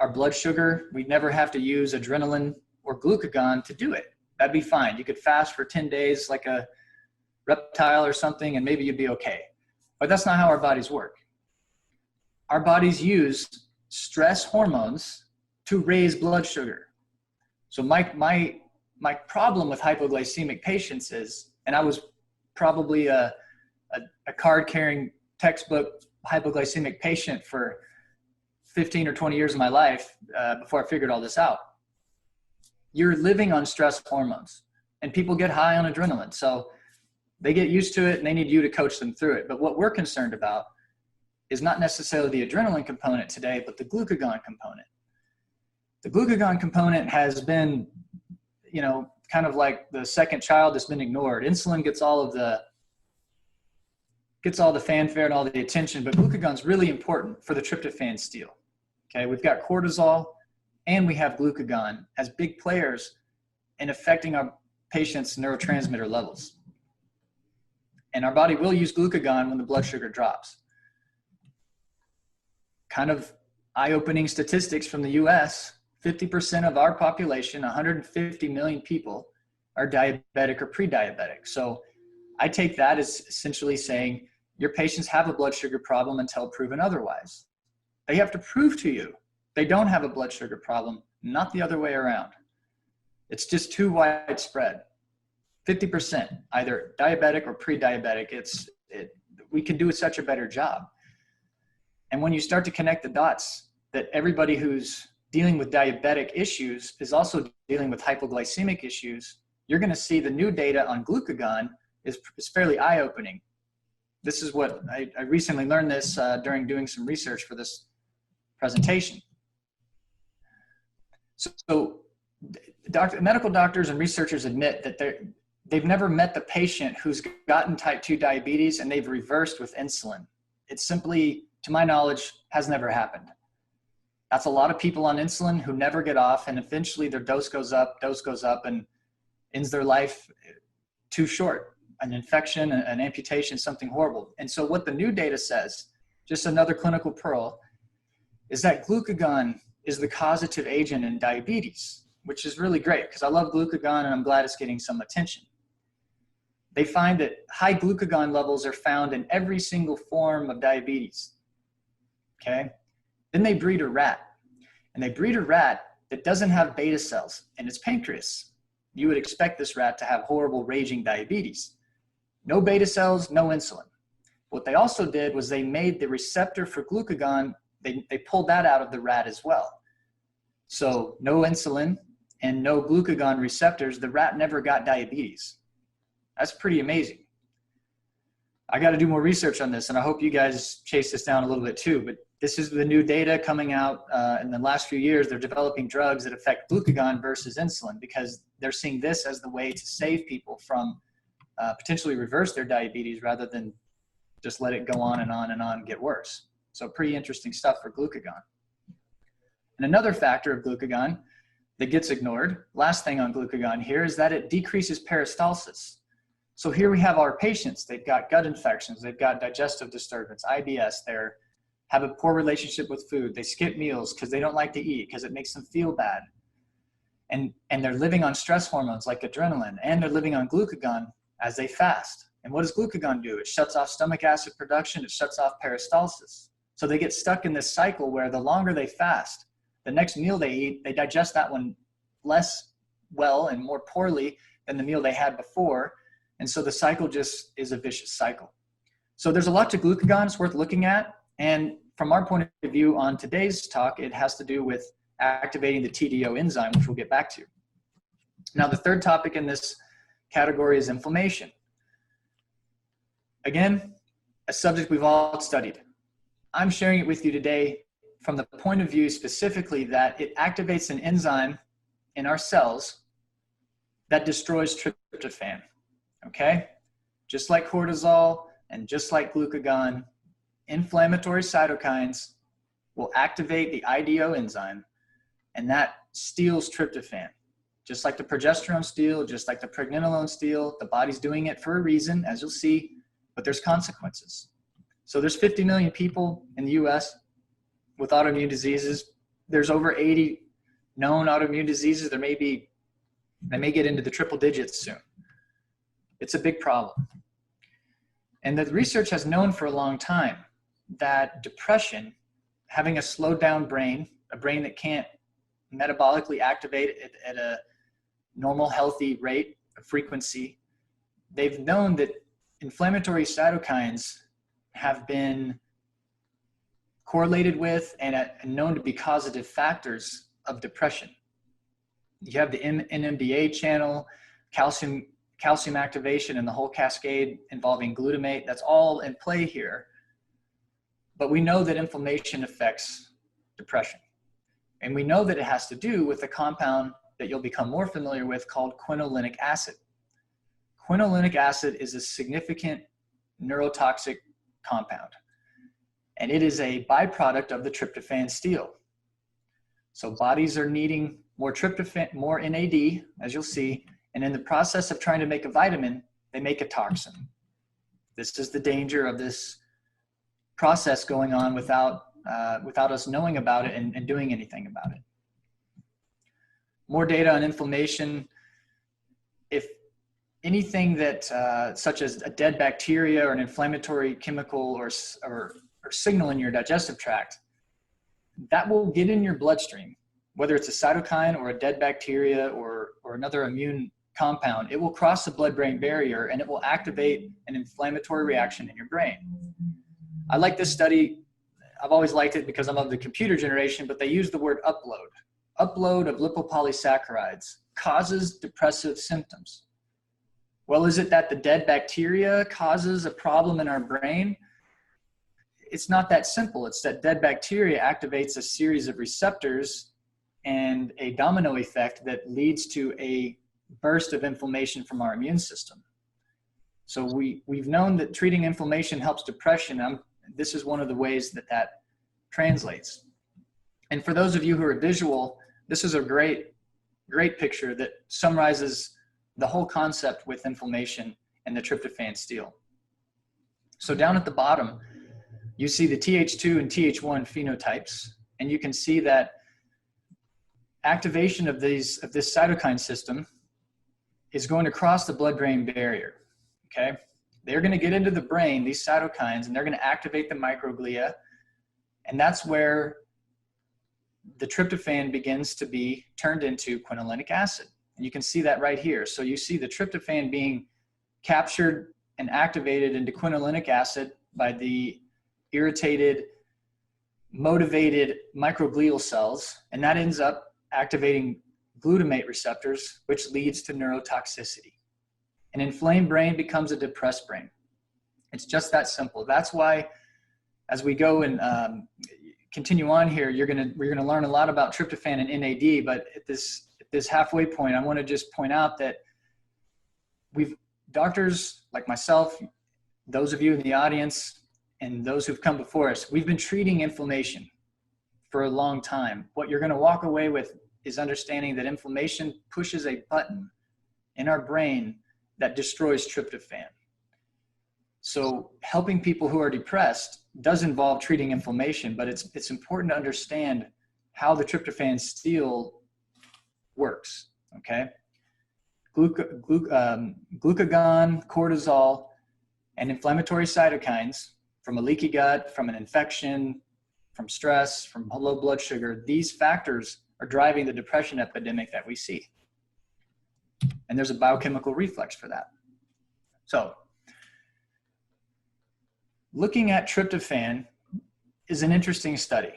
our blood sugar. We'd never have to use adrenaline or glucagon to do it. That'd be fine. You could fast for 10 days like a reptile or something, and maybe you'd be okay. But that's not how our bodies work. Our bodies use stress hormones to raise blood sugar. So my problem with hypoglycemic patients is, and I was probably a card-carrying textbook hypoglycemic patient for 15 or 20 years of my life before I figured all this out. You're living on stress hormones, and people get high on adrenaline. So they get used to it, and they need you to coach them through it. But what we're concerned about is not necessarily the adrenaline component today, but the glucagon component. The glucagon component has been, kind of like the second child that's been ignored. Insulin gets all the fanfare and all the attention, but glucagon is really important for the tryptophan steal. Okay, we've got cortisol and we have glucagon as big players in affecting our patients' neurotransmitter levels. And our body will use glucagon when the blood sugar drops. Kind of eye-opening statistics from the US, 50% of our population, 150 million people, are diabetic or pre-diabetic. So I take that as essentially saying your patients have a blood sugar problem until proven otherwise. They have to prove to you they don't have a blood sugar problem, not the other way around. It's just too widespread. 50%, either diabetic or pre-diabetic. We can do such a better job. And when you start to connect the dots that everybody who's dealing with diabetic issues is also dealing with hypoglycemic issues, you're going to see the new data on glucagon is fairly eye-opening. This is what I recently learned this during doing some research for this presentation. So medical doctors and researchers admit that they've never met the patient who's gotten type 2 diabetes and they've reversed with insulin. It simply, to my knowledge, has never happened. That's a lot of people on insulin who never get off, and eventually their dose goes up, and ends their life too short. An infection, an amputation, something horrible. And so what the new data says, just another clinical pearl, is that glucagon is the causative agent in diabetes, which is really great because I love glucagon and I'm glad it's getting some attention. They find that high glucagon levels are found in every single form of diabetes. Okay? Then they breed a rat, and they breed a rat that doesn't have beta cells in its pancreas. You would expect this rat to have horrible raging diabetes. No beta cells, no insulin. What they also did was they made the receptor for glucagon, they pulled that out of the rat as well. So no insulin and no glucagon receptors, the rat never got diabetes. That's pretty amazing. I got to do more research on this, and I hope you guys chase this down a little bit too, but this is the new data coming out in the last few years. They're developing drugs that affect glucagon versus insulin because they're seeing this as the way to save people from potentially reverse their diabetes rather than just let it go on and on and get worse. So pretty interesting stuff for glucagon. And another factor of glucagon that gets ignored, last thing on glucagon here, is that it decreases peristalsis. So here we have our patients. They've got gut infections. They've got digestive disturbance, IBS. They have a poor relationship with food. They skip meals because they don't like to eat because it makes them feel bad. And they're living on stress hormones like adrenaline, and they're living on glucagon as they fast. And what does glucagon do? It shuts off stomach acid production. It shuts off peristalsis. So they get stuck in this cycle where the longer they fast, the next meal they eat, they digest that one less well and more poorly than the meal they had before. And so the cycle just is a vicious cycle. So there's a lot to glucagon it's worth looking at. And from our point of view on today's talk, it has to do with activating the TDO enzyme, which we'll get back to. Now, the third topic in this category is inflammation. Again, a subject we've all studied. I'm sharing it with you today from the point of view specifically that it activates an enzyme in our cells that destroys tryptophan, okay? Just like cortisol and just like glucagon, inflammatory cytokines will activate the IDO enzyme, and that steals tryptophan. Just like the progesterone steal, just like the pregnenolone steal, the body's doing it for a reason, as you'll see, but there's consequences. So there's 50 million people in the US with autoimmune diseases. there's over 80 known autoimmune diseases. They may get into the triple digits soon. It's a big problem. And the research has known for a long time that depression, having a slowed down brain, a brain that can't metabolically activate at a normal, healthy rate of frequency, they've known that inflammatory cytokines have been correlated with and known to be causative factors of depression. You have the NMDA channel, calcium activation, and the whole cascade involving glutamate. That's all in play here. But we know that inflammation affects depression. And we know that it has to do with a compound that you'll become more familiar with called quinolinic acid. Quinolinic acid is a significant neurotoxic compound, and it is a byproduct of the tryptophan steal. So bodies are needing more tryptophan, more NAD, as you'll see, and in the process of trying to make a vitamin, they make a toxin. This is the danger of this process going on without us knowing about it and doing anything about it. More data on inflammation. If anything that, such as a dead bacteria or an inflammatory chemical or signal in your digestive tract, that will get in your bloodstream, whether it's a cytokine or a dead bacteria or another immune compound, it will cross the blood-brain barrier and it will activate an inflammatory reaction in your brain. I like this study. I've always liked it because I'm of the computer generation, but they use the word upload. Upload of lipopolysaccharides causes depressive symptoms. Well, is it that the dead bacteria causes a problem in our brain? It's not that simple. It's that dead bacteria activates a series of receptors and a domino effect that leads to a burst of inflammation from our immune system. So we've known that treating inflammation helps depression. This is one of the ways that translates. And for those of you who are visual, this is a great picture that summarizes the whole concept with inflammation and the tryptophan steal. So down at the bottom, you see the Th2 and Th1 phenotypes, and you can see that activation of this cytokine system is going to cross the blood-brain barrier, okay? They're going to get into the brain, these cytokines, and they're going to activate the microglia, and that's where the tryptophan begins to be turned into quinolinic acid. And you can see that right here. So you see the tryptophan being captured and activated into quinolinic acid by the irritated, motivated microglial cells, and that ends up activating glutamate receptors, which leads to neurotoxicity. An inflamed brain becomes a depressed brain. It's just that simple. That's why, as we go and continue on here, we're gonna learn a lot about tryptophan and NAD. But at this halfway point, I want to just point out that doctors like myself, those of you in the audience, and those who've come before us, we've been treating inflammation for a long time. What you're going to walk away with is understanding that inflammation pushes a button in our brain that destroys tryptophan. So helping people who are depressed does involve treating inflammation, but it's important to understand how the tryptophan steal works, okay? Glucagon, cortisol, and inflammatory cytokines from a leaky gut, from an infection, from stress, from low blood sugar, these factors are driving the depression epidemic that we see. And there's a biochemical reflex for that. So looking at tryptophan is an interesting study.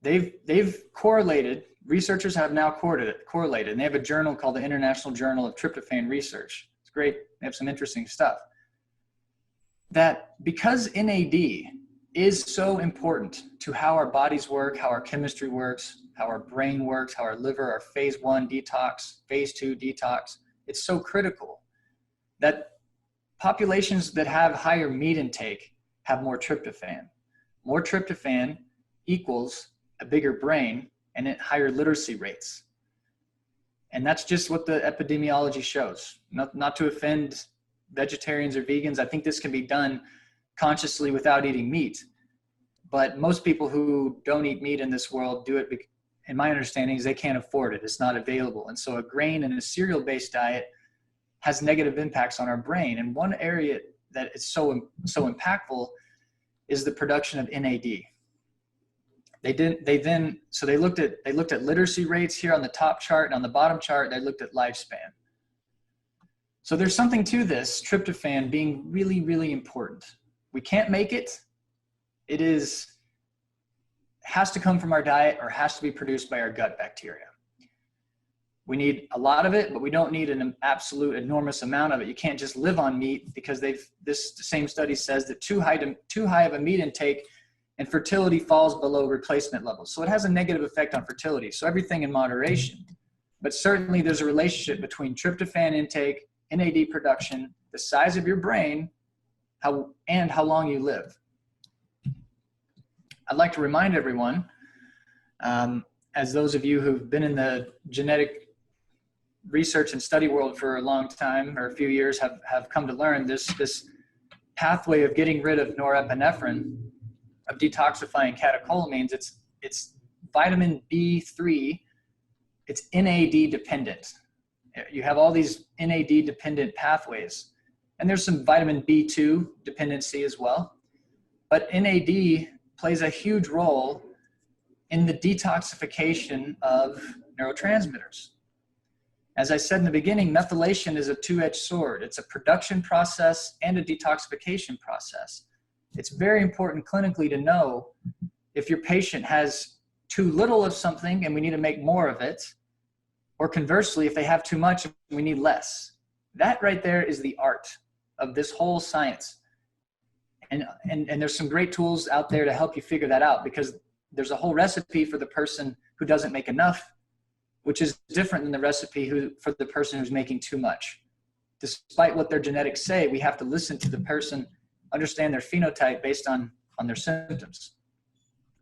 They've correlated, researchers have now correlated, and they have a journal called the International Journal of Tryptophan Research. It's great, they have some interesting stuff. That because NAD is so important to how our bodies work, how our chemistry works, how our brain works, how our liver, our phase 1 detox, phase 2 detox, it's so critical that populations that have higher meat intake have more tryptophan. More tryptophan equals a bigger brain and at higher literacy rates. And that's just what the epidemiology shows. Not to offend vegetarians or vegans. I think this can be done consciously without eating meat. but most people who don't eat meat in this world do it, in my understanding, is they can't afford it. It's not available. And so a grain and a cereal-based diet has negative impacts on our brain. And one area that is so impactful is the production of NAD. They looked at literacy rates here on the top chart, and on the bottom chart, they looked at lifespan. So there's something to this tryptophan being really, really important. We can't make it. It has to come from our diet or has to be produced by our gut bacteria. We need a lot of it, but we don't need an absolute enormous amount of it. You can't just live on meat, because this same study says that too high of a meat intake and fertility falls below replacement levels. So it has a negative effect on fertility. So everything in moderation. But certainly there's a relationship between tryptophan intake, NAD production, the size of your brain, and how long you live. I'd like to remind everyone, as those of you who've been in the genetic research and study world for a long time, or a few years, have come to learn this pathway of getting rid of norepinephrine, of detoxifying catecholamines. It's vitamin B3. It's NAD dependent. You have all these NAD dependent pathways, and there's some vitamin B2 dependency as well. But NAD plays a huge role in the detoxification of neurotransmitters. As I said in the beginning, methylation is a two-edged sword. It's a production process and a detoxification process. It's very important clinically to know if your patient has too little of something and we need to make more of it, or conversely, if they have too much, we need less. That right there is the art of this whole science. And there's some great tools out there to help you figure that out, because there's a whole recipe for the person who doesn't make enough, which is different than the recipe for the person who's making too much. Despite what their genetics say, we have to listen to the person, understand their phenotype based on their symptoms.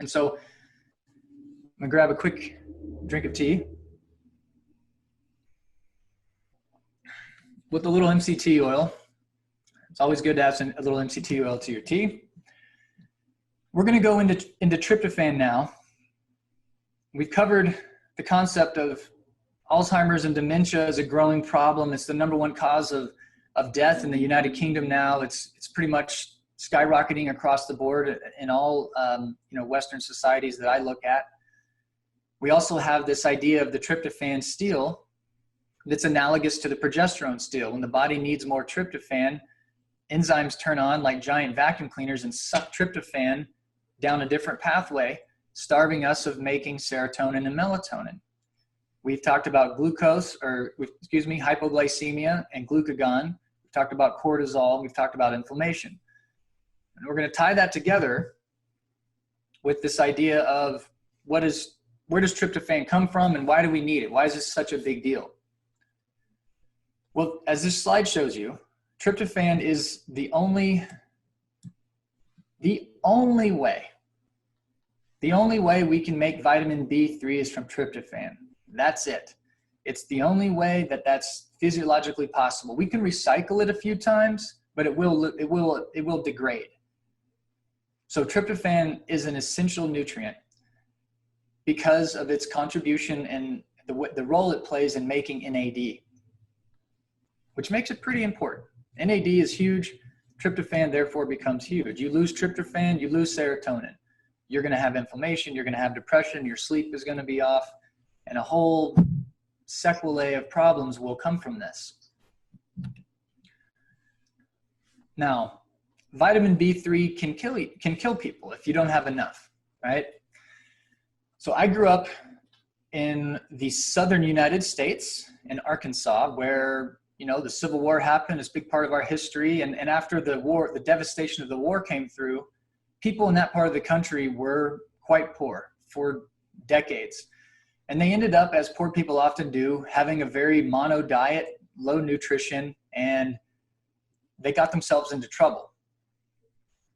And so I'm gonna grab a quick drink of tea with a little MCT oil. It's always good to have a little MCT oil to your tea. We're going to go into tryptophan now. We've covered the concept of Alzheimer's and dementia as a growing problem. It's the #1 cause of death in the United Kingdom now. It's pretty much skyrocketing across the board in all Western societies that I look at. We also have this idea of the tryptophan steal that's analogous to the progesterone steal. When the body needs more tryptophan, enzymes turn on like giant vacuum cleaners and suck tryptophan down a different pathway, starving us of making serotonin and melatonin. We've talked about hypoglycemia and glucagon. We've talked about cortisol. We've talked about inflammation. And we're going to tie that together with this idea of where does tryptophan come from and why do we need it? Why is this such a big deal? Well, as this slide shows you, tryptophan is the only way we can make vitamin B3 is from tryptophan. That's it. It's the only way that's physiologically possible. We can recycle it a few times, but it will degrade. So tryptophan is an essential nutrient because of its contribution and the role it plays in making NAD, which makes it pretty important. NAD is huge. Tryptophan therefore becomes huge. You lose tryptophan, you lose serotonin. You're going to have inflammation, you're going to have depression, your sleep is going to be off, and a whole sequelae of problems will come from this. Now, vitamin B3 can kill people if you don't have enough, right? So I grew up in the southern United States, in Arkansas, where the Civil War happened. It's a big part of our history. And after the war, the devastation of the war came through, people in that part of the country were quite poor for decades. And they ended up, as poor people often do, having a very mono diet, low nutrition, and they got themselves into trouble.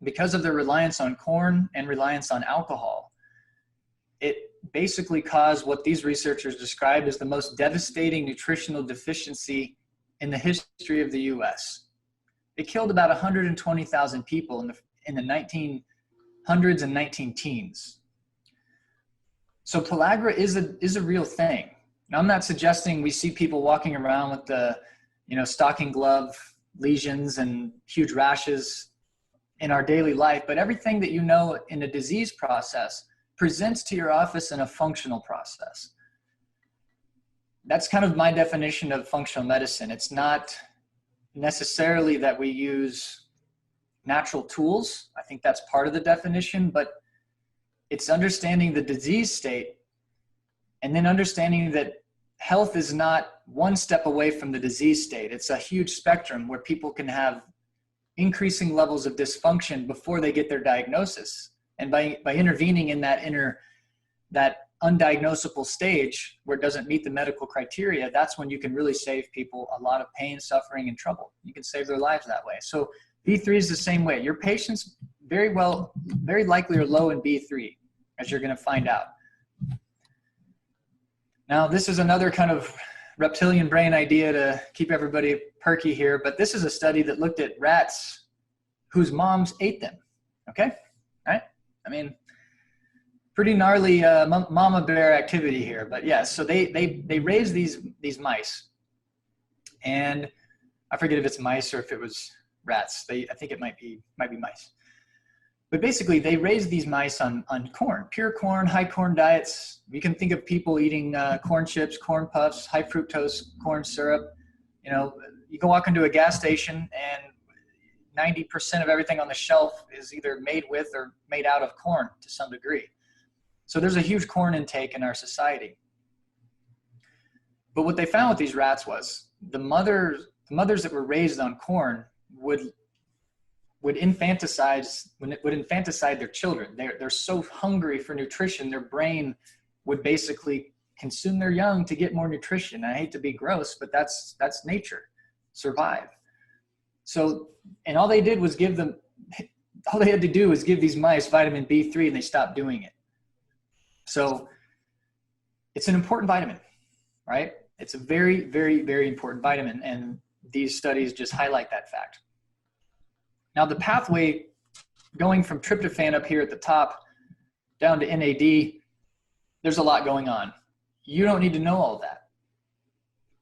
Because of their reliance on corn and reliance on alcohol, it basically caused what these researchers described as the most devastating nutritional deficiency in the history of the U.S. It killed about 120,000 people in the hundreds and 19 teens. So pellagra is a real thing. Now, I'm not suggesting we see people walking around with the, stocking glove lesions and huge rashes in our daily life, but everything that in a disease process presents to your office in a functional process. That's kind of my definition of functional medicine. It's not necessarily that we use natural tools. I think that's part of the definition, but it's understanding the disease state and then understanding that health is not one step away from the disease state. It's a huge spectrum where people can have increasing levels of dysfunction before they get their diagnosis. And by intervening in that undiagnosable stage where it doesn't meet the medical criteria, that's when you can really save people a lot of pain, suffering, and trouble. You can save their lives that way. So B3 is the same way. Your patients very likely are low in B3, as you're going to find out. Now, this is another kind of reptilian brain idea to keep everybody perky here, but this is a study that looked at rats whose moms ate them. Okay? All right? I mean, pretty gnarly mama bear activity here, but yes. So they raised these mice, and I forget if it's mice or if it was rats. I think it might be mice. But basically, they raised these mice on corn, pure corn, high corn diets. You can think of people eating corn chips, corn puffs, high fructose corn syrup. You can walk into a gas station and 90% of everything on the shelf is either made with or made out of corn to some degree. So there's a huge corn intake in our society. But what they found with these rats was the mothers that were raised on corn would infantilize their children. They're so hungry for nutrition, their brain would basically consume their young to get more nutrition. I hate to be gross, but that's nature. Survive. So, and all they had to do was give these mice vitamin B3 and they stopped doing it. So it's an important vitamin, right? It's a very, very, very important vitamin. And these studies just highlight that fact. Now, the pathway going from tryptophan up here at the top down to NAD, there's a lot going on. You don't need to know all that.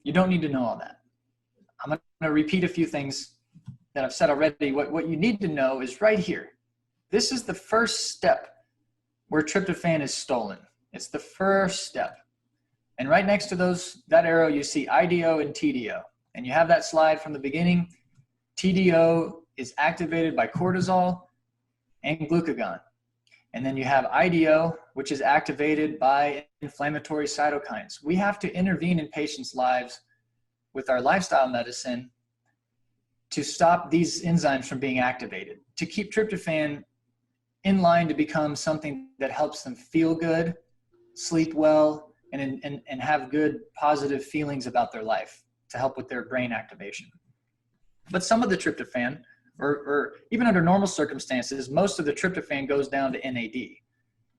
You don't need to know all that. I'm going to repeat a few things that I've said already. What you need to know is right here. This is the first step where tryptophan is stolen. It's the first step. And right next to that arrow, you see IDO and TDO. And you have that slide from the beginning. TDO is activated by cortisol and glucagon. And then you have IDO, which is activated by inflammatory cytokines. We have to intervene in patients' lives with our lifestyle medicine to stop these enzymes from being activated, to keep tryptophan in line to become something that helps them feel good, sleep well, and have good positive feelings about their life to help with their brain activation. But some of the tryptophan, or even under normal circumstances, most of the tryptophan goes down to NAD.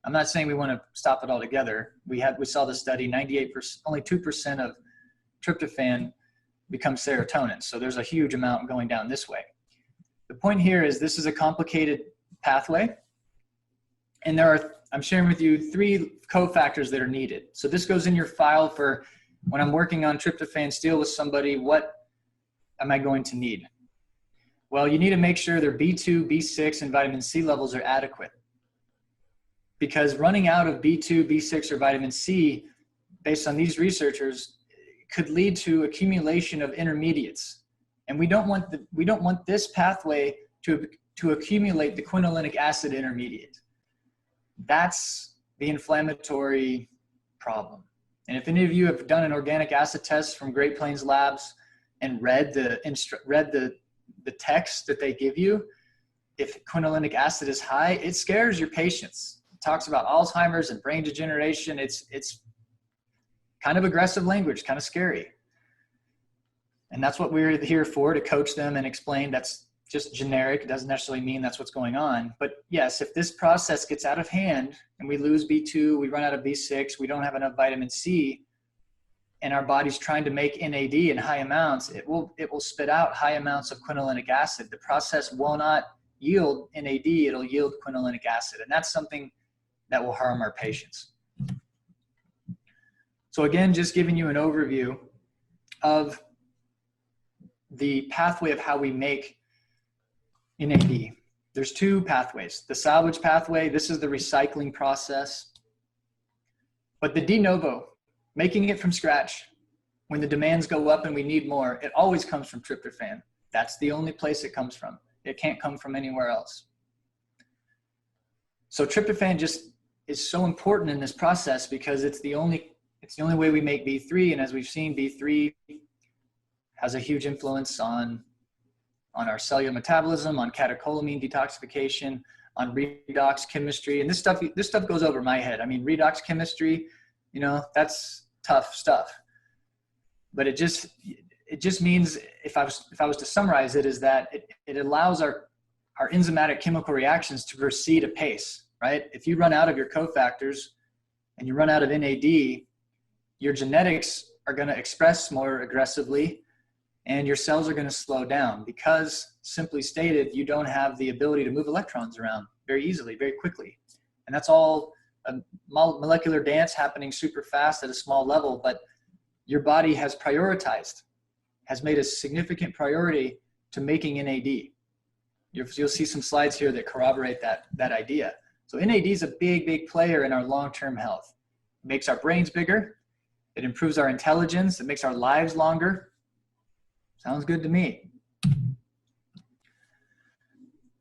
I'm not saying we want to stop it altogether. We saw the study, 98%, only 2% of tryptophan becomes serotonin. So there's a huge amount going down this way. The point here is this is a complicated pathway. And I'm sharing with you 3 cofactors that are needed. So this goes in your file for when I'm working on tryptophan steal with somebody, what am I going to need? Well, you need to make sure their B2, B6, and vitamin C levels are adequate. Because running out of B2, B6, or vitamin C, based on these researchers, could lead to accumulation of intermediates. And we don't want this pathway to accumulate the quinolinic acid intermediate. That's the inflammatory problem. And if any of you have done an organic acid test from Great Plains Labs and read the text that they give you, if quinolinic acid is high, it scares your patients. It talks about Alzheimer's and brain degeneration. It's kind of aggressive language, kind of scary. And that's what we're here for, to coach them and explain. That's just generic. It doesn't necessarily mean that's what's going on. But yes, if this process gets out of hand and we lose B2, we run out of B6, we don't have enough vitamin C, and our body's trying to make NAD in high amounts, it will spit out high amounts of quinolinic acid. The process will not yield NAD, it'll yield quinolinic acid. And that's something that will harm our patients. So again, just giving you an overview of the pathway of how we make NAD. There's two pathways. The salvage pathway, this is the recycling process. But the de novo, making it from scratch, when the demands go up and we need more, it always comes from tryptophan. That's the only place it comes from. It can't come from anywhere else. So tryptophan just is so important in this process because it's the only way we make B3. And as we've seen, B3 has a huge influence on our cellular metabolism, on catecholamine detoxification, on redox chemistry. And this stuff goes over my head. I mean, redox chemistry, you know, that's tough stuff. But it just means, if I was to summarize it, is that it allows our enzymatic chemical reactions to proceed apace, right? If you run out of your cofactors and you run out of NAD, your genetics are going to express more aggressively and your cells are going to slow down because, simply stated, you don't have the ability to move electrons around very easily, very quickly. And that's all a molecular dance happening super fast at a small level, but your body has made a significant priority to making NAD. You'll see some slides here that corroborate that idea. So NAD is a big, big player in our long-term health. It makes our brains bigger. It improves our intelligence. It makes our lives longer. Sounds good to me.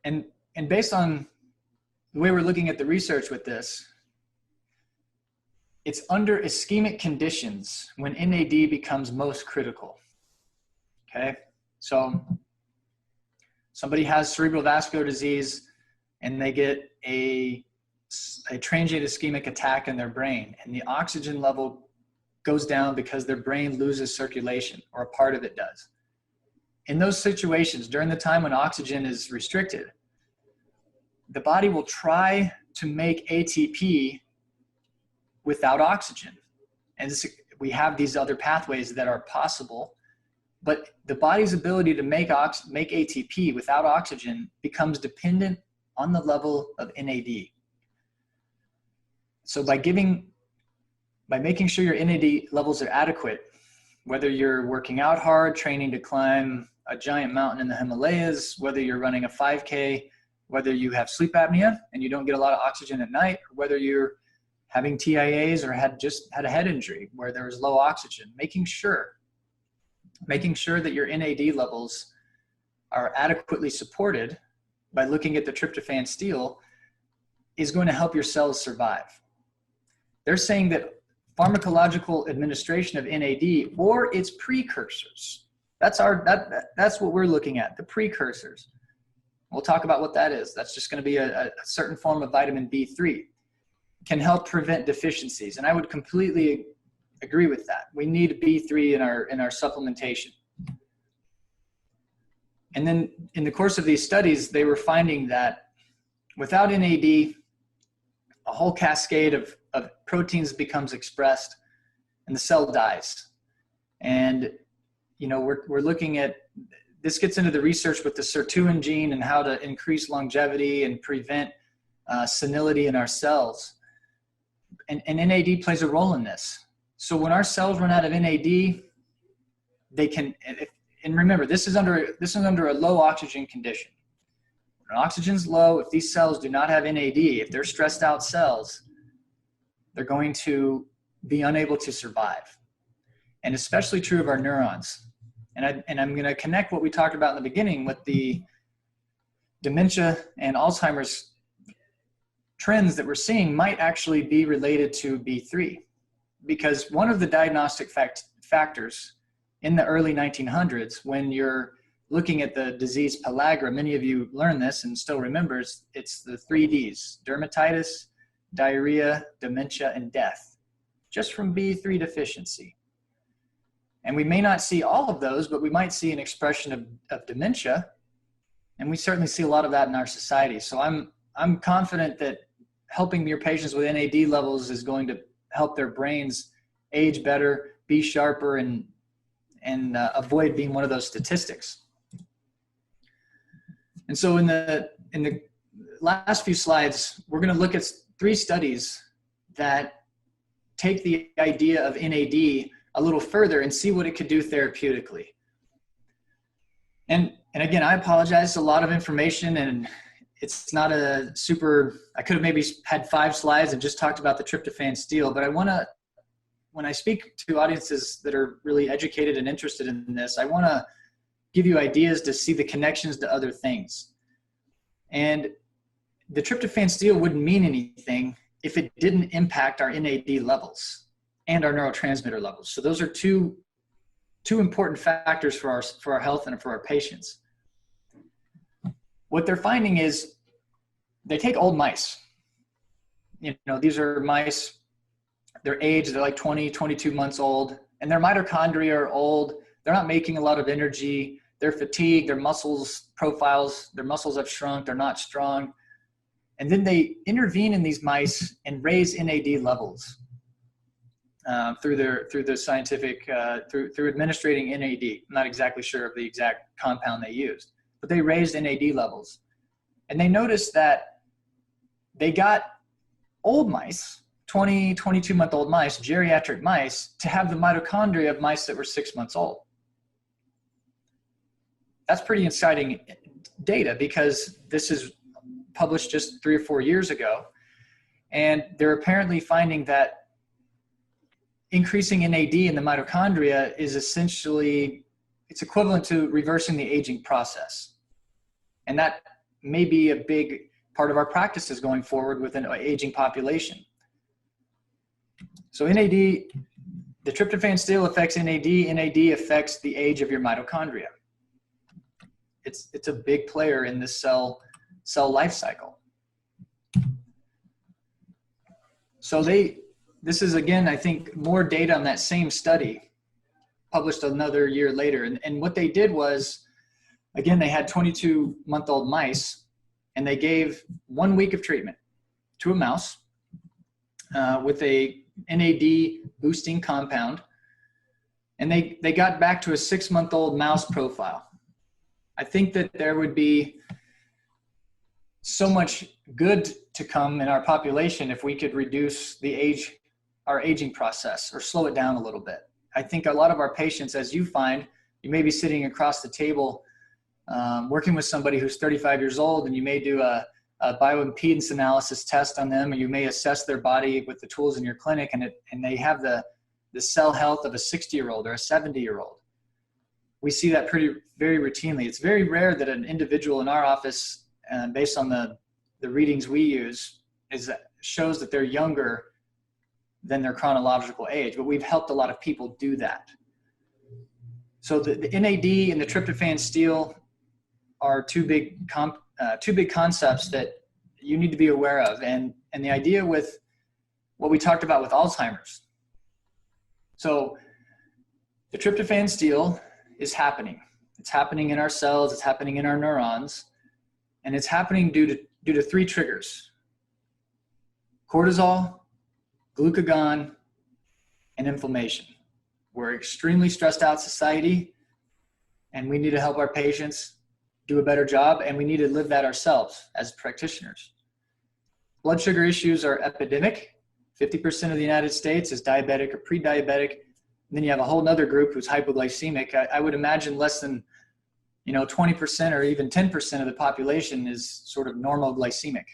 And based on the way we're looking at the research with this, it's under ischemic conditions when NAD becomes most critical. Okay, so somebody has cerebral vascular disease and they get a transient ischemic attack in their brain, and the oxygen level goes down because their brain loses circulation, or a part of it does. In those situations, during the time when oxygen is restricted, the body will try to make ATP without oxygen. And we have these other pathways that are possible, but the body's ability to make ATP without oxygen becomes dependent on the level of NAD. So by making sure your NAD levels are adequate, whether you're working out hard, training to climb a giant mountain in the Himalayas, whether you're running a 5K, whether you have sleep apnea and you don't get a lot of oxygen at night, or whether you're having TIAs or just had a head injury where there was low oxygen, making sure that your NAD levels are adequately supported by looking at the tryptophan steal is going to help your cells survive. They're saying that pharmacological administration of NAD or its precursors, that's what we're looking at, the precursors. We'll talk about what that is. That's just going to be a certain form of vitamin B3, can help prevent deficiencies. And I would completely agree with that. We need B3 in our supplementation. And then in the course of these studies, they were finding that without NAD, a whole cascade of proteins becomes expressed and the cell dies. And, you know, we're looking at, this gets into the research with the sirtuin gene and how to increase longevity and prevent senility in our cells. And NAD plays a role in this. So when our cells run out of NAD, they can, and remember, this is under a low oxygen condition. When oxygen's low, if these cells do not have NAD, if they're stressed out cells, they're going to be unable to survive. And especially true of our neurons. And I'm going to connect what we talked about in the beginning with the dementia and Alzheimer's trends that we're seeing might actually be related to B3. Because one of the diagnostic factors in the early 1900s, when you're looking at the disease pellagra, many of you learn this and still remembers, it's the 3 Ds: dermatitis, diarrhea, dementia, and death, just from B3 deficiency. And we may not see all of those, but we might see an expression of dementia. And we certainly see a lot of that in our society. So I'm confident that helping your patients with NAD levels is going to help their brains age better, be sharper, and avoid being one of those statistics. And so in the in the last few slides, we're going to look at 3 studies that take the idea of NAD a little further and see what it could do therapeutically. And again, I apologize, a lot of information, and it's not a super, I could have maybe had 5 slides and just talked about the tryptophan steal, but I want to, when I speak to audiences that are really educated and interested in this, I want to give you ideas to see the connections to other things. And the tryptophan steal wouldn't mean anything if it didn't impact our NAD levels and our neurotransmitter levels. So those are two important factors for our health and for our patients. What they're finding is they take old mice. You know, these are mice, their age, they're like 20, 22 months old, and their mitochondria are old. They're not making a lot of energy. They're fatigued, their muscles profiles, their muscles have shrunk, they're not strong. And then they intervene in these mice and raise NAD levels through the scientific, through administrating NAD. I'm not exactly sure of the exact compound they used, but they raised NAD levels. And they noticed that they got old mice, 20, 22-month-old mice, geriatric mice, to have the mitochondria of mice that were 6 months old. That's pretty exciting data because this is published just 3 or 4 years ago. And they're apparently finding that increasing NAD in the mitochondria is essentially, it's equivalent to reversing the aging process. And that may be a big part of our practices going forward with an aging population. So NAD, the tryptophan steal affects NAD, NAD affects the age of your mitochondria. It's a big player in this cell life cycle. So this is, again, I think, more data on that same study published another year later. And what they did was, again, they had 22-month-old mice, and they gave 1 week of treatment to a mouse with a NAD boosting compound. And they got back to a 6-month-old mouse profile. I think that there would be so much good to come in our population if we could reduce our aging process or slow it down a little bit. I think a lot of our patients, as you find, you may be sitting across the table working with somebody who's 35 years old, and you may do a bioimpedance analysis test on them, or you may assess their body with the tools in your clinic, and they have the cell health of a 60-year-old or a 70-year-old. We see that very routinely. It's very rare that an individual in our office, based on the readings we use, shows that they're younger than their chronological age, but we've helped a lot of people do that. So the NAD and the tryptophan steal are two big concepts that you need to be aware of. And the idea with what we talked about with Alzheimer's. So the tryptophan steal is happening. It's happening in our cells, it's happening in our neurons, and it's happening due to 3 triggers: cortisol, glucagon, and inflammation. We're an extremely stressed out society, and we need to help our patients do a better job, and we need to live that ourselves as practitioners. Blood sugar issues are epidemic. 50% of the United States is diabetic or pre-diabetic. And then you have a whole nother group who's hypoglycemic. I would imagine less than 20% or even 10% of the population is sort of normal glycemic.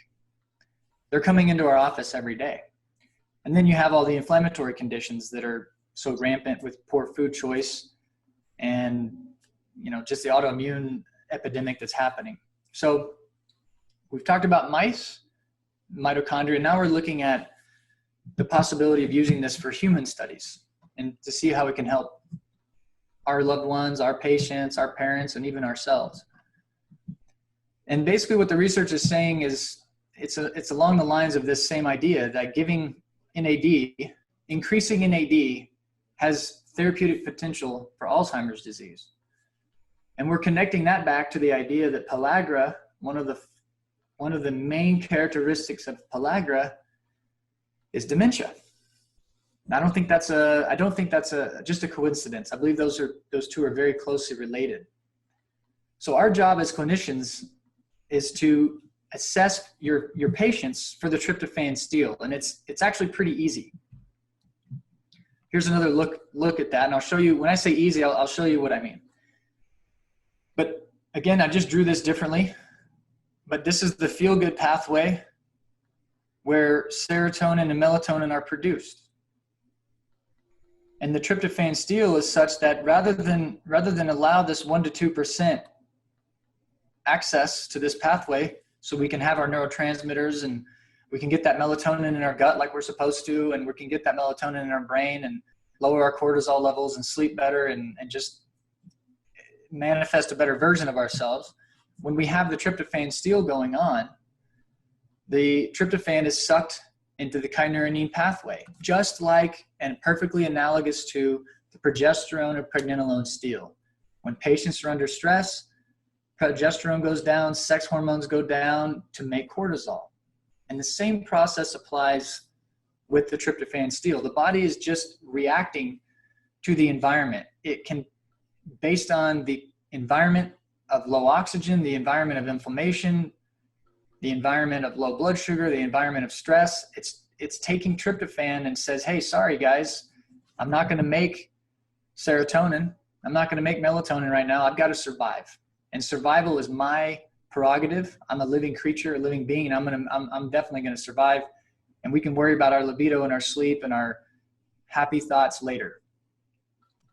They're coming into our office every day. And then you have all the inflammatory conditions that are so rampant with poor food choice and just the autoimmune epidemic that's happening. So we've talked about mice, mitochondria. Now we're looking at the possibility of using this for human studies and to see how it can help our loved ones, our patients, our parents, and even ourselves. And basically what the research is saying is it's along the lines of this same idea that giving NAD, increasing NAD, has therapeutic potential for Alzheimer's disease. And we're connecting that back to the idea that pellagra, one of the main characteristics of pellagra is dementia. And I don't think that's just a coincidence. I believe those two are very closely related. So our job as clinicians is to assess your patients for the tryptophan steal, and it's actually pretty easy. Here's another look at that, and I'll show you, when I say easy, I'll show you what I mean. But again, I just drew this differently, but this is the feel-good pathway where serotonin and melatonin are produced. And the tryptophan steal is such that rather than allow this 1 to 2% access to this pathway so we can have our neurotransmitters and we can get that melatonin in our gut like we're supposed to, and we can get that melatonin in our brain and lower our cortisol levels and sleep better and just manifest a better version of ourselves. When we have the tryptophan steal going on, the tryptophan is sucked into the kynurenine pathway, just like and perfectly analogous to the progesterone or pregnenolone steal. When patients are under stress, progesterone goes down, sex hormones go down to make cortisol. And the same process applies with the tryptophan steal. The body is just reacting to the environment. It can, based on the environment of low oxygen, the environment of inflammation, the environment of low blood sugar, the environment of stress, it's taking tryptophan and says, hey, sorry guys, I'm not gonna make serotonin, I'm not gonna make melatonin right now, I've gotta survive. And survival is my prerogative. I'm a living creature, a living being, and I'm definitely gonna survive. And we can worry about our libido and our sleep and our happy thoughts later.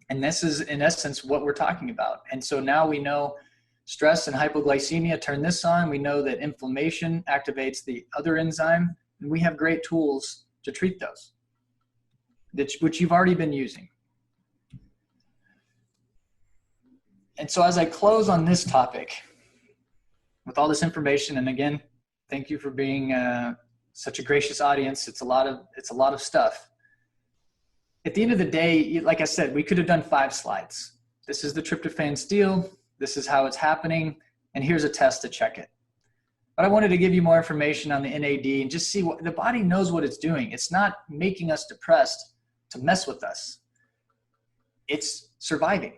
And this is in essence what we're talking about. And so now we know stress and hypoglycemia turn this on. We know that inflammation activates the other enzyme, and we have great tools to treat those, which you've already been using. And so as I close on this topic, with all this information, and again, thank you for being such a gracious audience. It's a lot of stuff. At the end of the day, like I said, we could have done 5 slides. This is the tryptophan steal. This is how it's happening. And here's a test to check it. But I wanted to give you more information on the NAD and just see what the body knows what it's doing. It's not making us depressed to mess with us. It's surviving.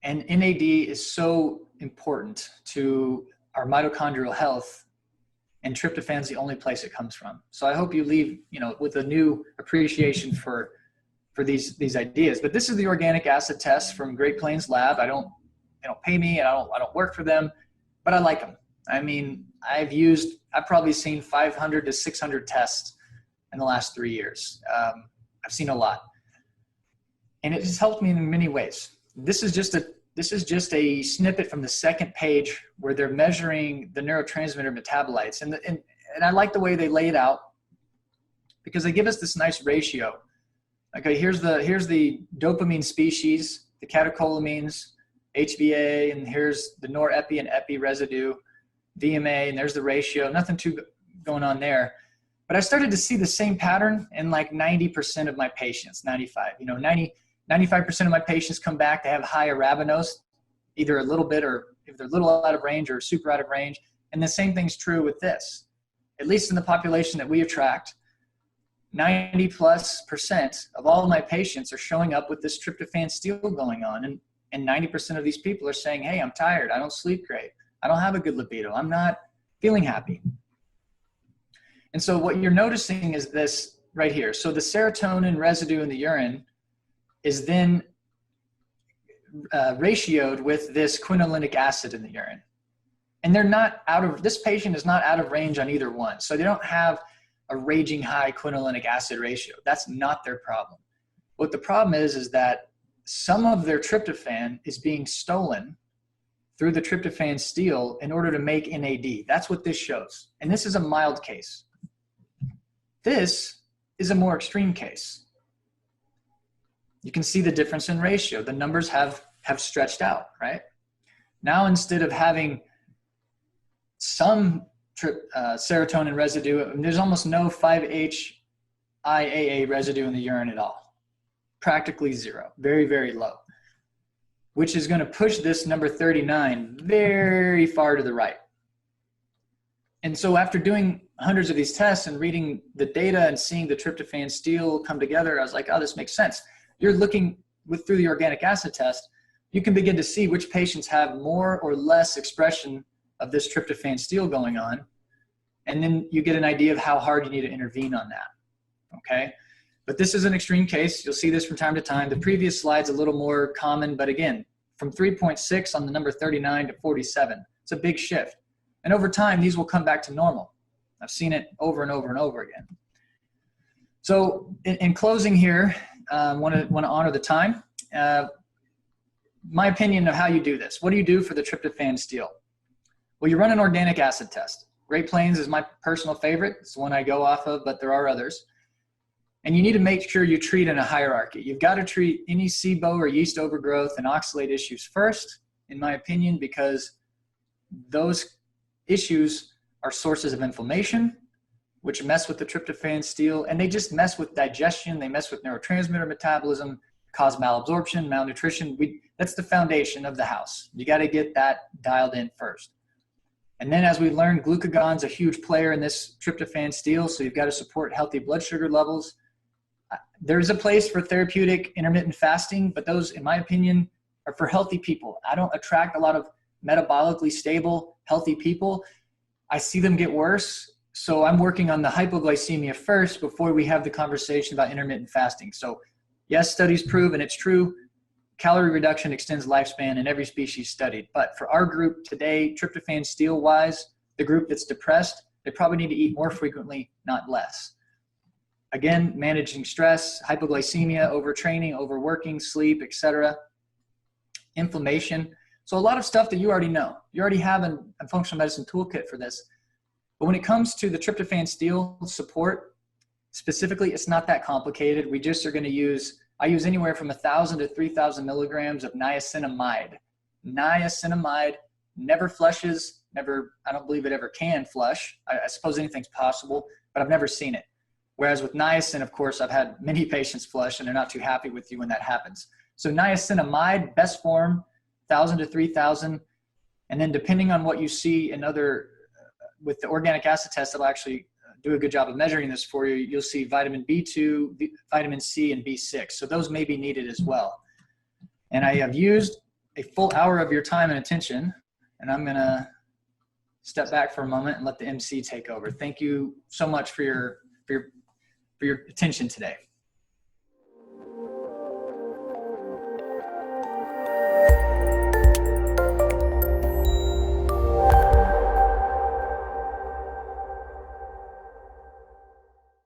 And NAD is so important to our mitochondrial health, and tryptophan is the only place it comes from. So I hope you leave, with a new appreciation for these ideas. But this is the organic acid test from Great Plains Lab. They don't pay me, and I don't work for them, but I like them. I mean, I've probably seen 500 to 600 tests in the last 3 years. I've seen a lot, and it has helped me in many ways. This is just a snippet from the second page where they're measuring the neurotransmitter metabolites. And I like the way they lay it out because they give us this nice ratio. Okay, here's the dopamine species, the catecholamines, HVA, and here's the norepi and epi residue, DMA, and there's the ratio. Nothing too going on there. But I started to see the same pattern in like 90% of my patients, 95% of my patients come back, they have high arabinose, either a little bit or if they're a little out of range or super out of range. And the same thing's true with this. At least in the population that we attract, 90+% of all of my patients are showing up with this tryptophan steal going on. And 90% of these people are saying, hey, I'm tired, I don't sleep great, I don't have a good libido, I'm not feeling happy. And so what you're noticing is this right here. So the serotonin residue in the urine is then ratioed with this quinolinic acid in the urine. And this patient is not out of range on either one. So they don't have a raging high quinolinic acid ratio. That's not their problem. What the problem is that some of their tryptophan is being stolen through the tryptophan steal in order to make NAD. That's what this shows. And this is a mild case. This is a more extreme case. You can see the difference in ratio. The numbers have stretched out, right? Now, instead of having some serotonin residue, there's almost no 5-HIAA residue in the urine at all. Practically zero, very, very low, which is going to push this number 39 very far to the right. And so after doing hundreds of these tests and reading the data and seeing the tryptophan steal come together, I was like, oh, this makes sense. You're looking through the organic acid test, you can begin to see which patients have more or less expression of this tryptophan steal going on. And then you get an idea of how hard you need to intervene on that, okay? But this is an extreme case. You'll see this from time to time. The previous slide's a little more common, but again, from 3.6 on the number 39 to 47, it's a big shift. And over time, these will come back to normal. I've seen it over and over and over again. So in closing here, want to honor the time. My opinion of how you do this. What do you do for the tryptophan steal? Well, you run an organic acid test. Great Plains is my personal favorite. It's the one I go off of, but there are others. And you need to make sure you treat in a hierarchy. You've got to treat any SIBO or yeast overgrowth and oxalate issues first, in my opinion, because those issues are sources of inflammation, which mess with the tryptophan steal, and they just mess with digestion, they mess with neurotransmitter metabolism, cause malabsorption, malnutrition. That's the foundation of the house. You got to get that dialed in first. And then as we learned, glucagon's a huge player in this tryptophan steal, so you've got to support healthy blood sugar levels. There's a place for therapeutic intermittent fasting, but those, in my opinion, are for healthy people. I don't attract a lot of metabolically stable, healthy people. I see them get worse, so I'm working on the hypoglycemia first before we have the conversation about intermittent fasting. So yes, studies prove, and it's true, calorie reduction extends lifespan in every species studied. But for our group today, tryptophan steal-wise, the group that's depressed, they probably need to eat more frequently, not less. Again, managing stress, hypoglycemia, overtraining, overworking, sleep, etc. Inflammation. So a lot of stuff that you already know. You already have a functional medicine toolkit for this. But when it comes to the tryptophan steal support, specifically, it's not that complicated. We just are going to use, I use anywhere from 1,000 to 3,000 milligrams of niacinamide. Niacinamide never flushes, I don't believe it ever can flush. I suppose anything's possible, but I've never seen it. Whereas with niacin, of course, I've had many patients flush and they're not too happy with you when that happens. So niacinamide, best form, 1,000 to 3,000. And then depending on what you see in other, with the organic acid test, it'll actually do a good job of measuring this for you. You'll see vitamin B2, vitamin C, and B6. So those may be needed as well. And I have used a full hour of your time and attention, and I'm going to step back for a moment and let the MC take over. Thank you so much for your attention today.